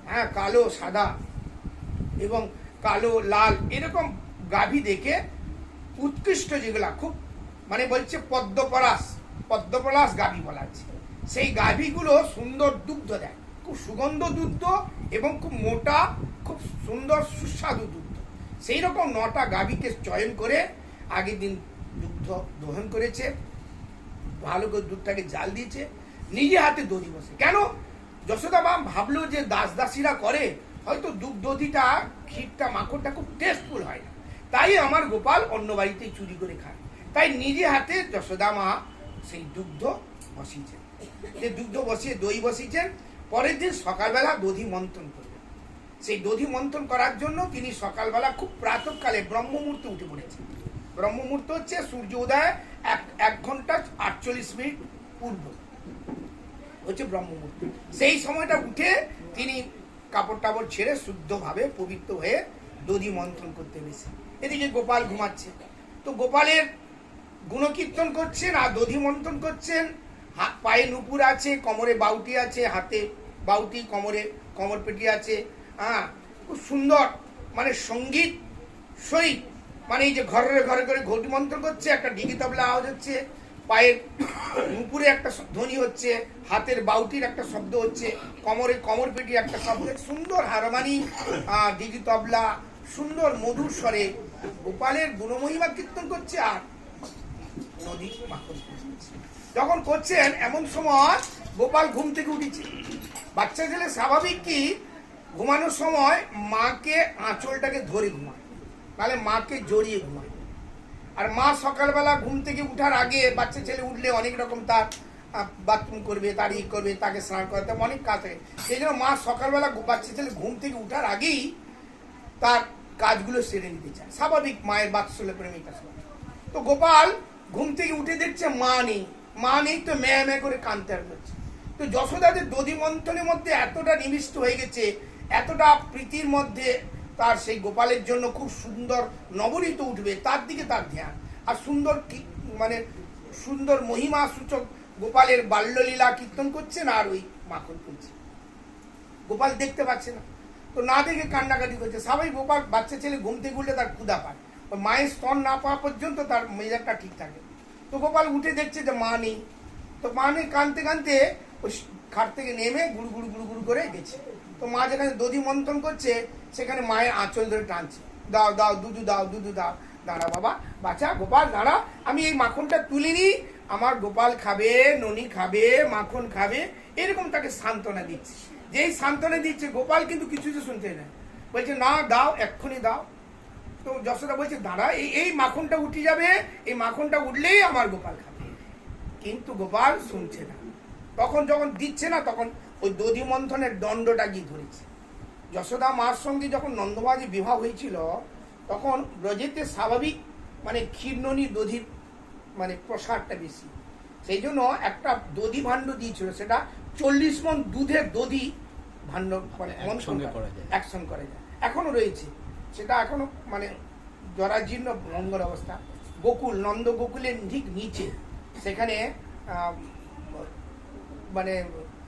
[SPEAKER 1] হ্যাঁ, কালো সাদা এবং কালো লাল এরকম গাভী দেখে, উৎকৃষ্ট যেগুলা, খুব মানে বলছে পদ্মপলাশ গাভী বলা আছে, সেই গাভীগুলো সুন্দর দুগ্ধ দেয়, খুব সুগন্ধ দুগ্ধ এবং খুব মোটা, খুব সুন্দর সুস্বাদু দুগ্ধ। সেই রকম 9টা গাভীকে চয়ন করে আগের দিন দুগ্ধ দহন করেছে, ভালো করে দুধটাকে জাল দিয়েছে, নিজে হাতে দধি বসে। কেন? যশোদা মা ভাবলো যে দাস দাসীরা করে, হয়তো দুগ্ধটা, ক্ষীরটা, মাখনটা খুব টেস্টফুল হয় না, তাই আমার গোপাল অন্য বাড়িতেই চুরি করে খায়। তাই নিজে হাতে যশোদা মা সেই দুগ্ধ বসিয়েছেন। যে দুগ্ধ বসিয়ে দই বসিয়েছেন, পরের দিন সকালবেলা দধি মন্থন করবেন। সেই দধি মন্থন করার জন্য তিনি সকালবেলা খুব প্রাতঃকালে ব্রহ্ম মুহূর্তে উঠে পড়েছেন। ব্রহ্ম মুহূর্ত হচ্ছে সূর্য উদয় 1 ঘন্টা 48 মিনিট পূর্ব হচ্ছে ব্রহ্ম মুহূর্ত। সেই সময়টা উঠে তিনি কাপড় টাপড় ছেড়ে শুদ্ধভাবে পবিত্র হয়ে দধি মন্থন করতে গেছেন। এদিকে গোপাল ঘুমাচ্ছে, তো গোপালের গুণকীর্তন করছেন আর দধি মন্থন করছেন। হাত পায়ে নুপুর আছে, কোমরে বাউটি আছে, হাতে বাউটি, কোমরে কমর পেটি আছে, হ্যাঁ, খুব সুন্দর, মানে সঙ্গীত শরীর মানে এই যে ঘরে ঘরে করে ঘটি মন্ত্র করছে, একটা ঢিকি তবলা আওয়াজ হচ্ছে, পায়ের উপরে একটা ধ্বনি হচ্ছে, হাতের বাউটির একটা শব্দ হচ্ছে, কমর পেটির একটা শব্দ, সুন্দর হারমানি, ঢিকি তবলা সুন্দর মধুর স্বরে গোপালের গুণমহিমা কীর্তন করছে আর নদী মাখন করছে। যখন করছেন এমন সময় গোপাল ঘুম থেকে উঠেছে। বাচ্চা ছেলে স্বাভাবিক কি ঘুমানোর সময় মাকে আঁচলটাকে ধরে ঘুমায়, তাহলে মাকে জড়িয়ে ঘুমায়। আর মা সকালবেলা ঘুম থেকে উঠার আগে বাচ্চা ছেলে উঠলে অনেক রকম তার বাথরুম করবে, তার করবে, তাকে স্নান করাতে অনেক কাজ থাকে। সেই জন্য মা সকালবেলা বাচ্চা ছেলে ঘুম থেকে উঠার আগেই তার কাজগুলো সেরে নিতে চায়, স্বাভাবিক মায়ের বাৎসল্য প্রেমিকা। তো গোপাল ঘুম থেকে উঠে দেখছে মা নেই, মা নেই, তো ম্যা ম্যা করে কাঁদতে আর করছে। তো যশোদাদের দধি মন্থনের মধ্যে এতটা নিবিষ্ট হয়ে গেছে, এতটা প্রীতির মধ্যে তার সেই গোপালের জন্য খুব সুন্দর নবনীত উঠবে তার দিকে তার ধ্যান, আর সুন্দর মানে সুন্দর মহিমা সূচক গোপালের বাল্যলীলা কীর্তন করছেন আর ওই মাখন তুলছে। গোপাল দেখতে পাচ্ছে না, তো না দেখে কান্নাকাটি করছে। স্বাভাবিক গোপাল বাচ্চা ছেলে ঘুম থেকে উঠলে তার ক্ষুধা পায়, মায়ের স্তন না পাওয়া পর্যন্ত তার মেজাজটা ঠিক থাকে। তো গোপাল উঠে দেখছে যে মা নেই, তো মা নেই, কাঁদতে কাঁদতে ওই খাট থেকে নেমে গুড়ু গুড়ু গুড়ু গুড়ু করে গেছে। তো মা যেখানে দধি মন্থন করছে সেখানে মায়ের আঁচল ধরে টানছে, দাও দাও দুধু দাও, দুধু দাও। দাঁড়া বাবা, বাচ্চা গোপাল দাঁড়া, আমি এই মাখনটা তুলে নিই, আমার গোপাল খাবে, ননি খাবে, মাখন খাবে, এরকম তাকে সান্ত্বনা দিচ্ছে। যেই সান্ত্বনা দিচ্ছে গোপাল কিন্তু কিছুতে শুনতে না, বলছে না দাও, এক্ষুনি দাও। তো যশোদা বলছে দাঁড়া, এই মাখনটা উঠে যাবে, এই মাখনটা উঠলেই আমার গোপাল খাবে। কিন্তু গোপাল শুনছে না। তখন যখন দিচ্ছে না তখন ওই দধি মন্থনের দণ্ডটা গিয়ে ধরেছে। যশোদা মার সঙ্গে যখন নন্দবাজি বিবাহ হয়েছিল তখন ব্রজেতে স্বাভাবিক মানে ক্ষীরননি দধির মানে প্রসারটা বেশি, সেই জন্য একটা দধি ভাণ্ড দিয়েছিল, সেটা 40 মণ দুধের দধি ভাণ্ড মানে একসঙ্গে করা যায়, এখনো রয়েছে সেটা, এখনো মানে জরাজীর্ণ মঙ্গল অবস্থা। গোকুল, নন্দ গোকুলের ঠিক নিচে সেখানে মানে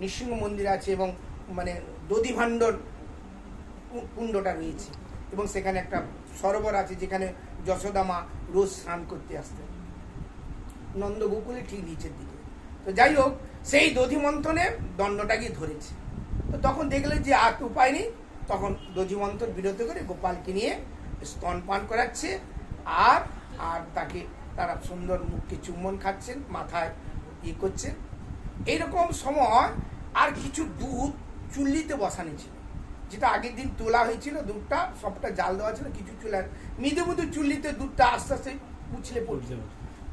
[SPEAKER 1] নৃসিংহ মন্দির আছে এবং মানে দধি ভাণ্ডর কুণ্ডটা রয়েছে, এবং সেখানে একটা সরোবর আছে যেখানে যশোদা মা রোজ স্নান করতে আসতেন, নন্দ গোকুলের ঠিক নিচের দিকে। তো যাই হোক, সেই দধি মন্থনে দণ্ডটা গিয়ে ধরেছে। তো তখন দেখলেন যে আর তো উপায় নেই, তখন দধি মন্থন বিরত করে গোপালকে নিয়ে স্তন পান করাচ্ছে আর আর তাকে তারা সুন্দর মুখকে চুম্বন খাচ্ছেন, মাথায় ইয়ে করছেন। এইরকম সময় আর কিছু দুধ চুল্লিতে বসানো ছিল, যেটা আগের দিন তোলা হয়েছিল, দুধটা সবটা জাল দেওয়া ছিল, কিছু চুলার মৃদু মৃদু চুল্লিতে দুধটা আস্তে আস্তে উছলে পড়ছে।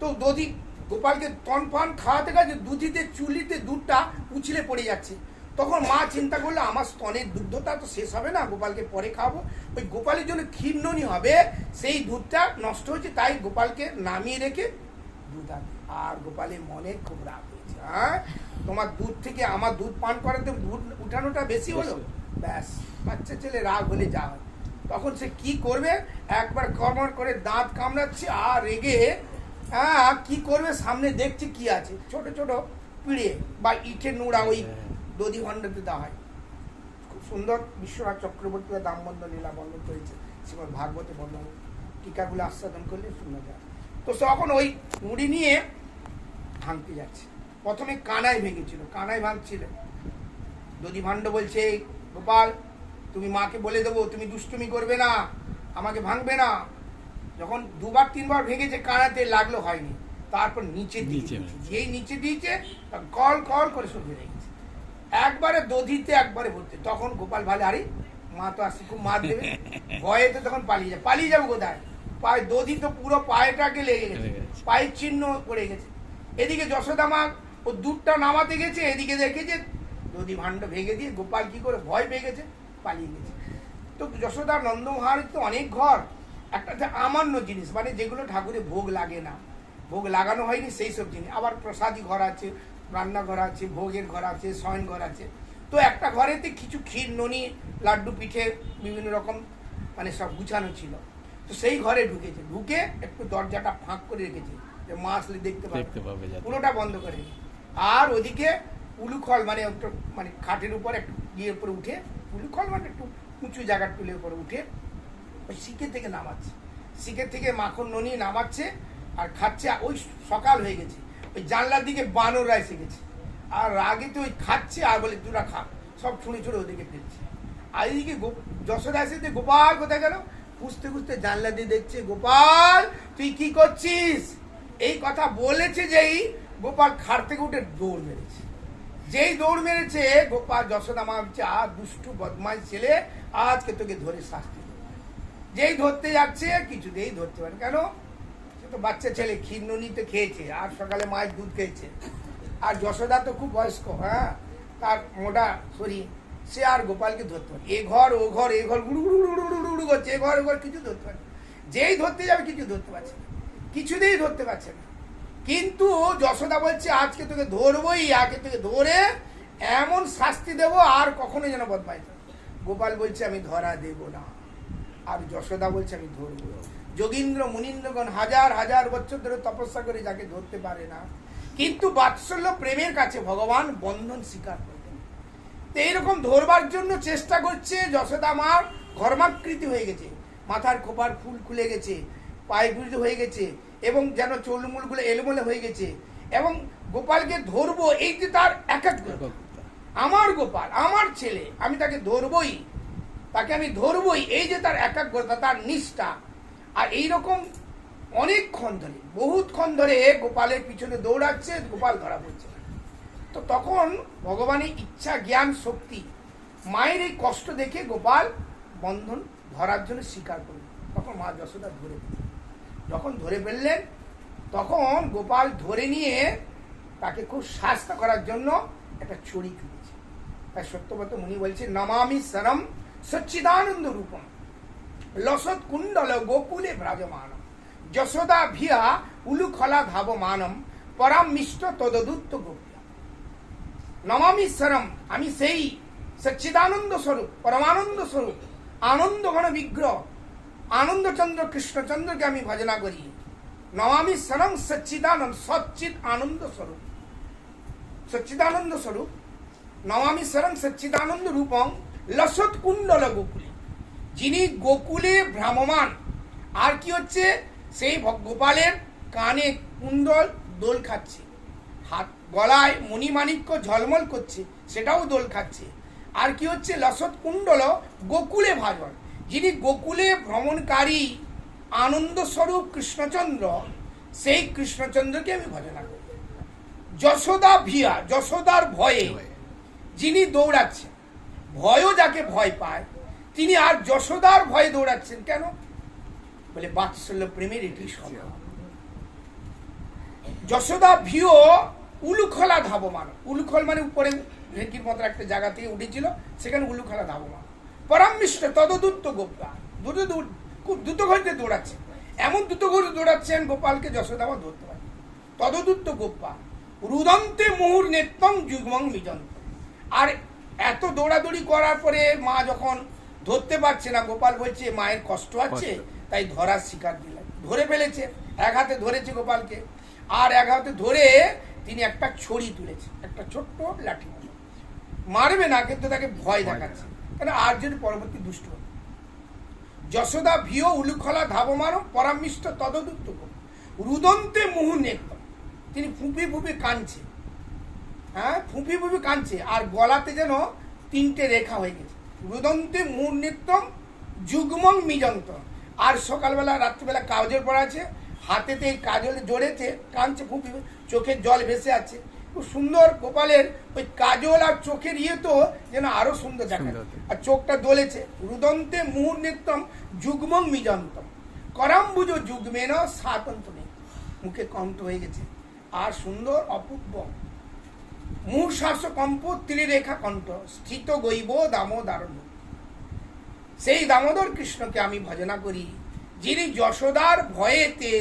[SPEAKER 1] তো দধি গোপালকে তন পান খাওয়াতে গেছে, দুধিতে চুল্লিতে দুধটা উছলে পড়ে যাচ্ছে। তখন মা চিন্তা করলো আমার স্তনের দুগ্ধটা তো শেষ হবে না, গোপালকে পরে খাওয়াবো, ওই গোপালের জন্য ক্ষীরননি হবে, সেই দুধটা নষ্ট হয়েছে, তাই গোপালকে নামিয়ে রেখে দুধ আনবে। আর গোপালের মনে খুব রাগ হয়েছে, হ্যাঁ তোমার দুধ থেকে আমার দুধ পান করাতে দুধ উঠানোটা বেশি হলো, ব্যাস বাচ্চা ছেলে রাগ হলে যা হয়। তখন সে কি করবে, একবার কর্মর করে দাঁত কামড়াচ্ছে আর রেগে হ্যাঁ কি করবে, সামনে দেখছে কি আছে, ছোট ছোট পিড়ে বা ইটের নোড়া ওই দধি ভাণ্ডতে দেওয়া হয়। খুব সুন্দর বিশ্বনাথ চক্রবর্তী দামবন্ধ লীলা বর্ণন করেছে, শ্রীমদ ভাগবতে বর্ণন, টিকাগুলো আস্বাদন করলে শোনা যায়। তো তখন ওই মুড়ি নিয়ে ভাঙতে যাচ্ছে। প্রথমে কানাই ভেঙেছিল, কানাই ভাঙছিল, দধি ভাণ্ড বলছে গোপাল তুমি মাকে বলে দেবো তুমি দুষ্টুমি করবে না, আমাকে ভাঙবে না। যখন দুবার তিনবার ভেঙেছে কানাতে লাগলো, হয়নি, তারপর নিচে যেই নিচে দিয়েছে কল কল করে সব বেড়ে গেছে, একবারে দধিতে একবারে ভর্তি। তখন গোপাল ভালো, আরে মা তো আসছে খুব মার দেবে, ভয়ে তো তখন পালিয়ে যাবো কোথায়, পায়ে দধি তো পুরো পায়েটাকে লেগে গেছে, পায়ের চিহ্ন পড়ে গেছে। এদিকে যশোদা মা ও দুধটা নামাতে গেছে, এদিকে দেখেছে দধি ভাণ্ড ভেঙে দিয়ে গোপাল কি করে ভয় পেয়ে গেছে, পালিয়ে গেছে। তো যশোদার নন্দমহারের তো অনেক ঘর, একটা আমান্য জিনিস মানে যেগুলো ঠাকুরে ভোগ লাগে না, ভোগ লাগানো হয়নি সেই সব জিনিস, আবার প্রসাদী ঘর আছে, রান্নাঘর আছে, ভোগের ঘর আছে, শয়ন ঘর আছে। তো একটা ঘরেতে কিছু ক্ষীর ননি লাড্ডু পিঠে বিভিন্ন রকম মানে সব গুছানো ছিল। তো সেই ঘরে ঢুকেছে, ঢুকে একটু দরজাটা ফাঁক করে রেখেছে যে মা আসলে দেখতে পাবে, পুরোটা বন্ধ করে। আর ওদিকে উলুখল মানে একটু মানে খাটের উপর একটু উপরে উঠে, উলুখল মানে একটু উঁচু জায়গার টুলের উপরে উঠে ওই শিখে থেকে নামাচ্ছে। শিখের থেকে মাখন ননি নামাচ্ছে আর খাচ্ছে। ওই সকাল হয়ে গেছে, ওই জানলার দিকে বানররা এসে গেছে, আর রাগে তো ওই খাচ্ছে আর বলে তোরা খা, সব ছুঁড়ে ছুঁড়ে ওদিকে ফেলছে। আর এইদিকে যশোদা এসে যে গোপাল কোথায় গেল, খুঁজতে খুঁজতে জানলা দিয়ে দেখছে গোপাল তুই কি করছিস। এই কথা বলেছে যেই গোপাল খাট থেকে উঠে দৌড় মেরেছে। যেই দৌড় মেরেছে গোপাল যশোদা মা ভাবছে আর দুষ্টু বদমাশ ছেলে, আজকে তোকে ধরে শাস্তি দেবো। যেই ধরতে যাচ্ছে কিছুতেই ধরতে পারে, কেন সে তো বাচ্চা ছেলে, ক্ষীর নুনিতে খেয়েছে আর সকালে মায়ের দুধ খেয়েছে। আর যশোদা তো খুব বয়স্ক, হ্যাঁ তার মোটা শরীর, সে আর গোপালকে ধরতে পারে। এ ঘর ও ঘর, এ ঘর গুড়ু গুড়ু গুড়ু গুড়ু গুড়ু করছে, এ ঘর ও ঘর কিছু ধরতে পারে। যেই ধরতে যাবে কিছু ধরতে পারছে না, কিছুতেই ধরতে পারছে না। কিন্তু যশোদা বলছে আজকে তোকে ধরবোই, আগে তোকে ধরে এমন শাস্তি দেবো আর কখনো যেন বদমাইশ না। গোপাল বলছে আমি ধরা দেব না, আর যশোদা বলছে আমি ধরবো। যোগীন্দ্র মুনীন্দ্রগণ হাজার হাজার বছর ধরে তপস্যা করে যাকে ধরতে পারে না, কিন্তু বাৎসল্য প্রেমের কাছে ভগবান বন্ধন স্বীকার করবেন। তো এইরকম ধরবার জন্য চেষ্টা করছে। যশোদা মার ঘর্মাকৃতি হয়ে গেছে, মাথার খোপার ফুল খুলে গেছে, পায়ে গুলি হয়ে গেছে, এবং যেন চুলমুলগুলো এলোমেলো হয়ে গেছে। এবং গোপালকে ধরবো, এই যে তার একাগ্রতা, আমার গোপাল আমার ছেলে, আমি তাকে ধরবই, তাকে আমি ধরবই, এই যে তার একাগ্রতা, তার নিষ্ঠা। আর এইরকম অনেকক্ষণ ধরে, বহুতক্ষণ ধরে গোপালের পিছনে দৌড়াচ্ছে, গোপাল ধরা পড়ছে না। তো তখন ভগবানের ইচ্ছা জ্ঞান শক্তি, মায়ের এই কষ্ট দেখে গোপাল বন্ধন ধরার জন্য স্বীকার করল। তখন মা যশোদা ধরে ফেললেন। যখন ধরে ফেললেন তখন গোপাল ধরে নিয়ে তাকে খুব শাস্তি করার জন্য একটা ছড়ি তুলেছে। তাই সত্যব্রত মুনি বলছে নমামি সরম সচ্চিদানন্দ রূপম লসৎ কুণ্ডল গোকুলে ব্রাজমান যশোদা ভিয়া উলুখলা ধাবমানম পরাম মিষ্ট তদদূত গোপ্য। নমামি সরম, আমি সেই সচ্চিদানন্দ স্বরূপ, পরমানন্দ স্বরূপ, আনন্দ ঘন বিগ্রহ আনন্দচন্দ্র কৃষ্ণচন্দ্রকে আমি ভজনা করি। নমামি সরম সচ্চিদানন্দ, সচ্চিদ আনন্দ স্বরূপ, সচ্চিদানন্দ স্বরূপ। নমামি সরম সচ্চিদানন্দ রূপং লসৎ কুণ্ডল গোকুলে, যিনি গোকুলে ভ্রাম্যমান। আর কি হচ্ছে, সেই গোপালের কানে কুণ্ডল দোল খাচ্ছে, হাত গলায় মণিমাণিক্য ঝলমল করছে, সেটাও দোল খাচ্ছে। আর কি হচ্ছে, লসৎ কুণ্ডল গোকুলে ভাজন, যিনি গোকুলে ভ্রমণকারী আনন্দ স্বরূপ কৃষ্ণচন্দ্র, সেই কৃষ্ণচন্দ্রকে আমি ভজনা করি। যশোদা ভিয়া, যশোদার ভয়ে যিনি দৌড়াচ্ছেন, ভয়ও যাকে ভয় পায় তিনি আর যশোদার ভয়ে দৌড়াচ্ছেন কেন, বলে বাৎসল্য প্রেমের এটি স্বভাব। যশোদা ভিও উলুখলা ধাবমান, উলুখল মানে উপরে ভেকির মতো একটা জায়গা থেকে উঠেছিল, সেখানে উলুখলা ধাবমান। পরামৃষ্ট তদদূত গোপা, খুব দ্রুত গতিতে দৌড়াচ্ছেন, এমন দ্রুত গতিতে দৌড়াচ্ছেন গোপালকে যশোদামা ধরতে পারে। তদদূত গোপা রুদন্তে মুহুর নেত্তম যুগ্মং মিজন্ত। আর এত দৌড়াদৌড়ি করার পরে মা যখন ধরতে পারছে না, গোপাল বলছে মায়ের কষ্ট আছে, তাই ধরার শিকার দিলেন, ধরে ফেলেছে। এক হাতে ধরেছে গোপালকে, আর এক হাতে ধরে তিনি একটা ছড়ি তুলেছে, একটা ছোট্ট লাঠি, মারবে না কিন্তু তাকে ভয় দেখাচ্ছে, কেন আর যদি পরবর্তী দুষ্ট। যশোদা ভিও উলুখলা ধাবমান পরামিষ্ট তদদূত রুদন্তে মুহু নেত্তম, তিনি ফুঁপি ফুঁপি কাঁদছে, হ্যাঁ ফুঁপি ফুঁপি কাঁদছে, আর গলাতে যেন তিনটে রেখা হয়ে গেছে। রুদন্তে মুহু নেত্তম যুগ্মং মিজন্ত। আর সকালবেলা রাত্রিবেলা কাজল পড়া আছে, হাতেতে এই কাজল জড়েছে, কাঁদছে ফুঁপি, চোখের জল ভেসে আছে। খুব সুন্দর গোপালের ওই কাজল আর চোখের ইয়ে তো যেন আরো সুন্দর দেখা, আর চোখটা দোলেছে। রুদন্তে মুহুর নেত্তম যুগ্মং মিজন্তম করাম্বুজ যুগ্মেন সাতন্ত নেই, মুখে কণ্ঠ হয়ে গেছে, আর সুন্দর অপূর্ব মুহুর শ্বাস কম্প ত্রিরেখা কণ্ঠ স্থিত গৈব দামোদর। সেই দামোদর কৃষ্ণকে আমি ভজনা করি, যিনি যশোদার ভয়েতে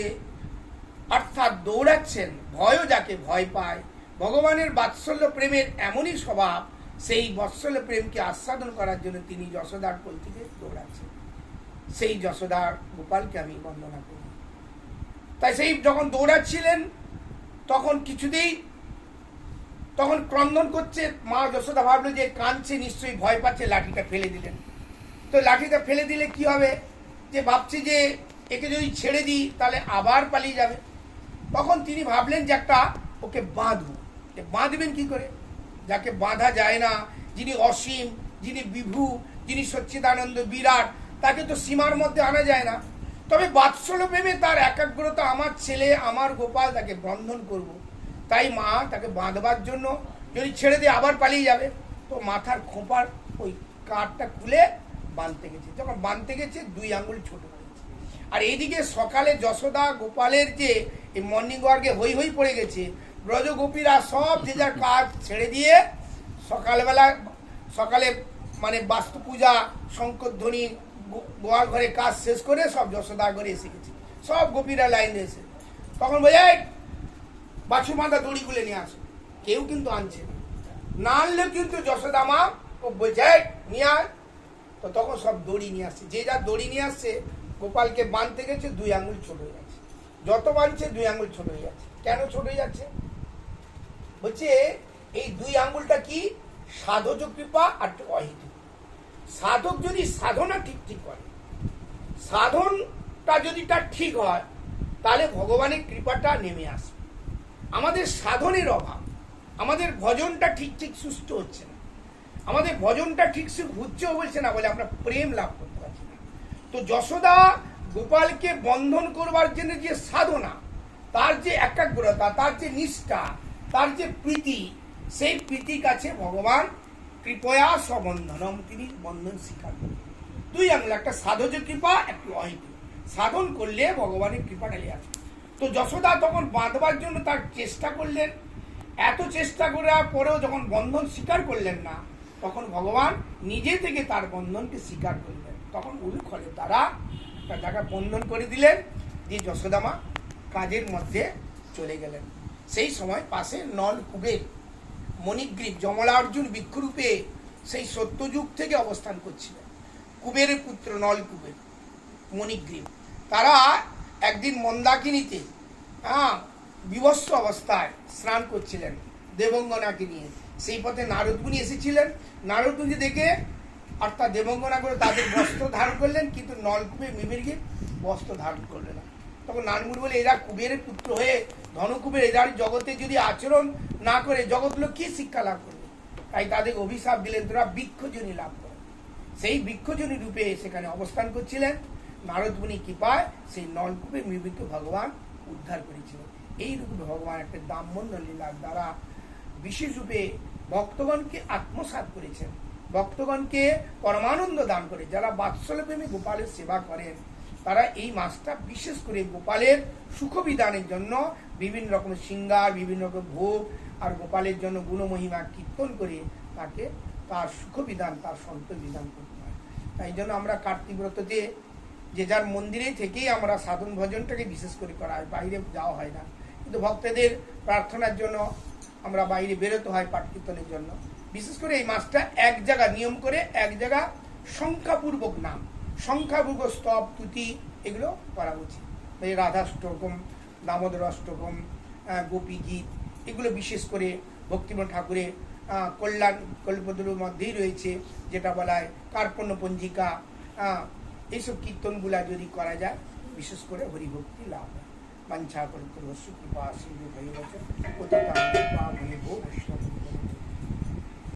[SPEAKER 1] অর্থাৎ দৌড়াচ্ছেন, ভয়ও যাকে ভয় পায়। ভগবানের বাৎসল্য প্রেমের এমনই স্বভাব, সেই বাৎসল্য প্রেমকে আস্বাদন করার জন্য তিনি যশোদার কোল থেকে দৌড়াচ্ছেন। সেই যশোদার গোপালকে আমি বন্দনা করি। তাই সেই যখন দৌড়াচ্ছিলেন তখন কিছুতেই, তখন ক্রন্দন করছে, মা যশোদা ভাবলো যে কাঁদছে, নিশ্চয়ই ভয় পাচ্ছে, লাঠিটা ফেলে দিলেন। তো লাঠিটা ফেলে দিলে কি হবে, যে ভাবছে যে একে যদি ছেড়ে দিই তাহলে আবার পালিয়ে যাবে। তখন তিনি ভাবলেন যে একটা ওকে বাঁধবো। বাঁধবেন কি করে? যাকে বাঁধা যায় না, যিনি অসীম, যিনি বিভু, যিনি সচ্চিদানন্দ বিরাট, তাকে তো সীমার মধ্যে আনা যায় না। তবে বাৎসল্য প্রেমে তার একাগ্রতা, আমার ছেলে, আমার গোপাল, তাকে বন্ধন করব। তাই মা তাকে বাঁধবার জন্য, যদি ছেড়ে দিয়ে আবার পালিয়ে যাবে, তো মাথার খোঁপার ওই কাঠটা খুলে বাঁধতে গেছে। যখন বাঁধতে গেছে 2 আঙ্গুল ছোট হয়েছে। আর এইদিকে সকালে যশোদা গোপালের যে এই মর্নিং ওয়ার্কে হই হই পড়ে গেছে, ব্রজগোপীরা সব যে যার কাজ ছেড়ে দিয়ে সকালে মানে বাস্তু পূজা, শঙ্করধ্বনি, গোয়াল ঘরে কাজ শেষ করে সব যশোদা ঘরে এসে গেছে। সব গোপীরা লাইনে এসে তখন বোঝে বাছুর বাঁধা দড়িগুলো নিয়ে আসে। কেউ কিন্তু আনছে না আনলে কিন্তু যশোদা মা ও বোঝে নিয়ে আয়। তো তখন সব দড়ি নিয়ে আসছে। যে যা দড়ি নিয়ে আসছে, গোপালকে বাঁধতে গেছে 2 আঙ্গুল ছোট হয়ে যাচ্ছে। যত বাঁধছে 2 আঙ্গুল ছোট হয়ে যাচ্ছে। কেন ছোট হয়ে যাচ্ছে? বলছে এই 2 আঙ্গুলটা কি? সাধজ কৃপা আর অহিত। সাধক যদি সাধনা ঠিক করে, সাধনটা যদি তার ঠিক হয়, তাহলে ভগবানের কৃপাটা নেমে আসে। আমাদের সাধনের অভাব, আমাদের ভজনটা ঠিক সুস্থ হচ্ছে না, আমাদের ভজনটা ঠিক হচ্ছেও বলছে না বলে আমরা প্রেম লাভ করতে পারছি না। তো যশোদা গোপালকে বন্ধন করবার জন্য যে সাধনা, তার যে একাগ্রতা, তার যে নিষ্ঠা, তার যে প্রীতি, সেই প্রীতির কাছে ভগবান কৃপয়া সবন্ধনম, তিনি বন্ধন স্বীকার করেন। 2 আঙ্গুল, একটা সাধজ কৃপা, একটু অহিত। সাধন করলে ভগবানের কৃপাটা আসে। তো যশোদা তখন বাঁধবার জন্য তার চেষ্টা করলেন। এত চেষ্টা করার পরেও যখন বন্ধন স্বীকার করলেন না, তখন ভগবান নিজে থেকে তার বন্ধনকে স্বীকার করলেন। তখন উলুখলে তারা একটা জায়গা বন্ধন করে দিলেন, দিয়ে যশোদামা কাজের মধ্যে চলে গেলেন। সেই সময় পাশে নল কুবের মণিগ্রীব যমলার্জুন বৃক্ষরূপে সেই সত্যযুগ থেকে অবস্থান করছিলেন। কুবেরের পুত্র নল কুবের মণিগ্রীব, তারা একদিন মন্দাকিনীতে বিভৎস অবস্থায় স্নান করছিলেন দেবঙ্গনাকে নিয়ে। সেই পথে নারদমুনি এসেছিলেন। নারদমুনি দেখে অর্থাৎ দেবঙ্গনা করে তাদের বস্ত্র ধারণ করলেন, কিন্তু নলকুবের মিমিরকে বস্ত্র ধারণ করলেন না। তখন নারদমুনি বলে, এরা কুবেরের পুত্র হয়ে ধনকুবের এদের জগতে যদি আচরণ না করে, জগৎ লোক কি শিক্ষা লাভ করবে? তাই তাদের অভিশাপ দিলেন, তোরা বৃক্ষজনী লাভ করে। সেই বৃক্ষজনী রূপে সেখানে অবস্থান করছিলেন। নারদমুনি কৃপায় সেই নলকূপের মিমিরকে ভগবান উদ্ধার করেছিলেন। এই রূপে ভগবান একটা দাম্পত্য লীলার দ্বারা বিশেষ রূপে ভক্তগণকে আত্মসাৎ করেছেন, ভক্তগণকে পরমানন্দ দান করে। যারা বাৎসল্য প্রেমে গোপালের সেবা করেন, তারা এই মাসটা বিশেষ করে গোপালের সুখবিধানের জন্য বিভিন্ন রকমের শৃঙ্গার, বিভিন্ন রকম ভোগ আর গোপালের জন্য গুণমহিমা কীর্তন করে তাকে তার সুখবিধান, তার সন্তোষ বিধান করতে হয়। তাই জন্য আমরা কার্তিক ব্রততে যে যার মন্দিরে থেকেই আমরা সাধন ভজনটাকে বিশেষ করে করা হয়, বাইরে যাওয়া হয় না। কিন্তু ভক্তদের প্রার্থনার জন্য আমরা বাইরে বেরোতে হয় পাঠ কীর্তনের জন্য। বিশেষ করে এই মাসটা এক জায়গা নিয়ম করে, এক জায়গা সংখ্যাপূর্বক নাম, সংখ্যাপূর্বক স্তব তুতি এগুলো করা উচিত। এই রাধাষ্টকম, দামোদর অষ্টকম, গোপী গীত, এগুলো বিশেষ করে ভক্তিমোহন ঠাকুরের কল্যাণ কল্পতরুর মধ্যেই রয়েছে, যেটা বলা হয় কার্পণ্য পঞ্জিকা। এইসব কীর্তনগুলা যদি করা যায়, বিশেষ করে হরিভক্তি লাভ হয়। বাঞ্ছা কল্পতরু কৃপা সিন্ধু ভৈরব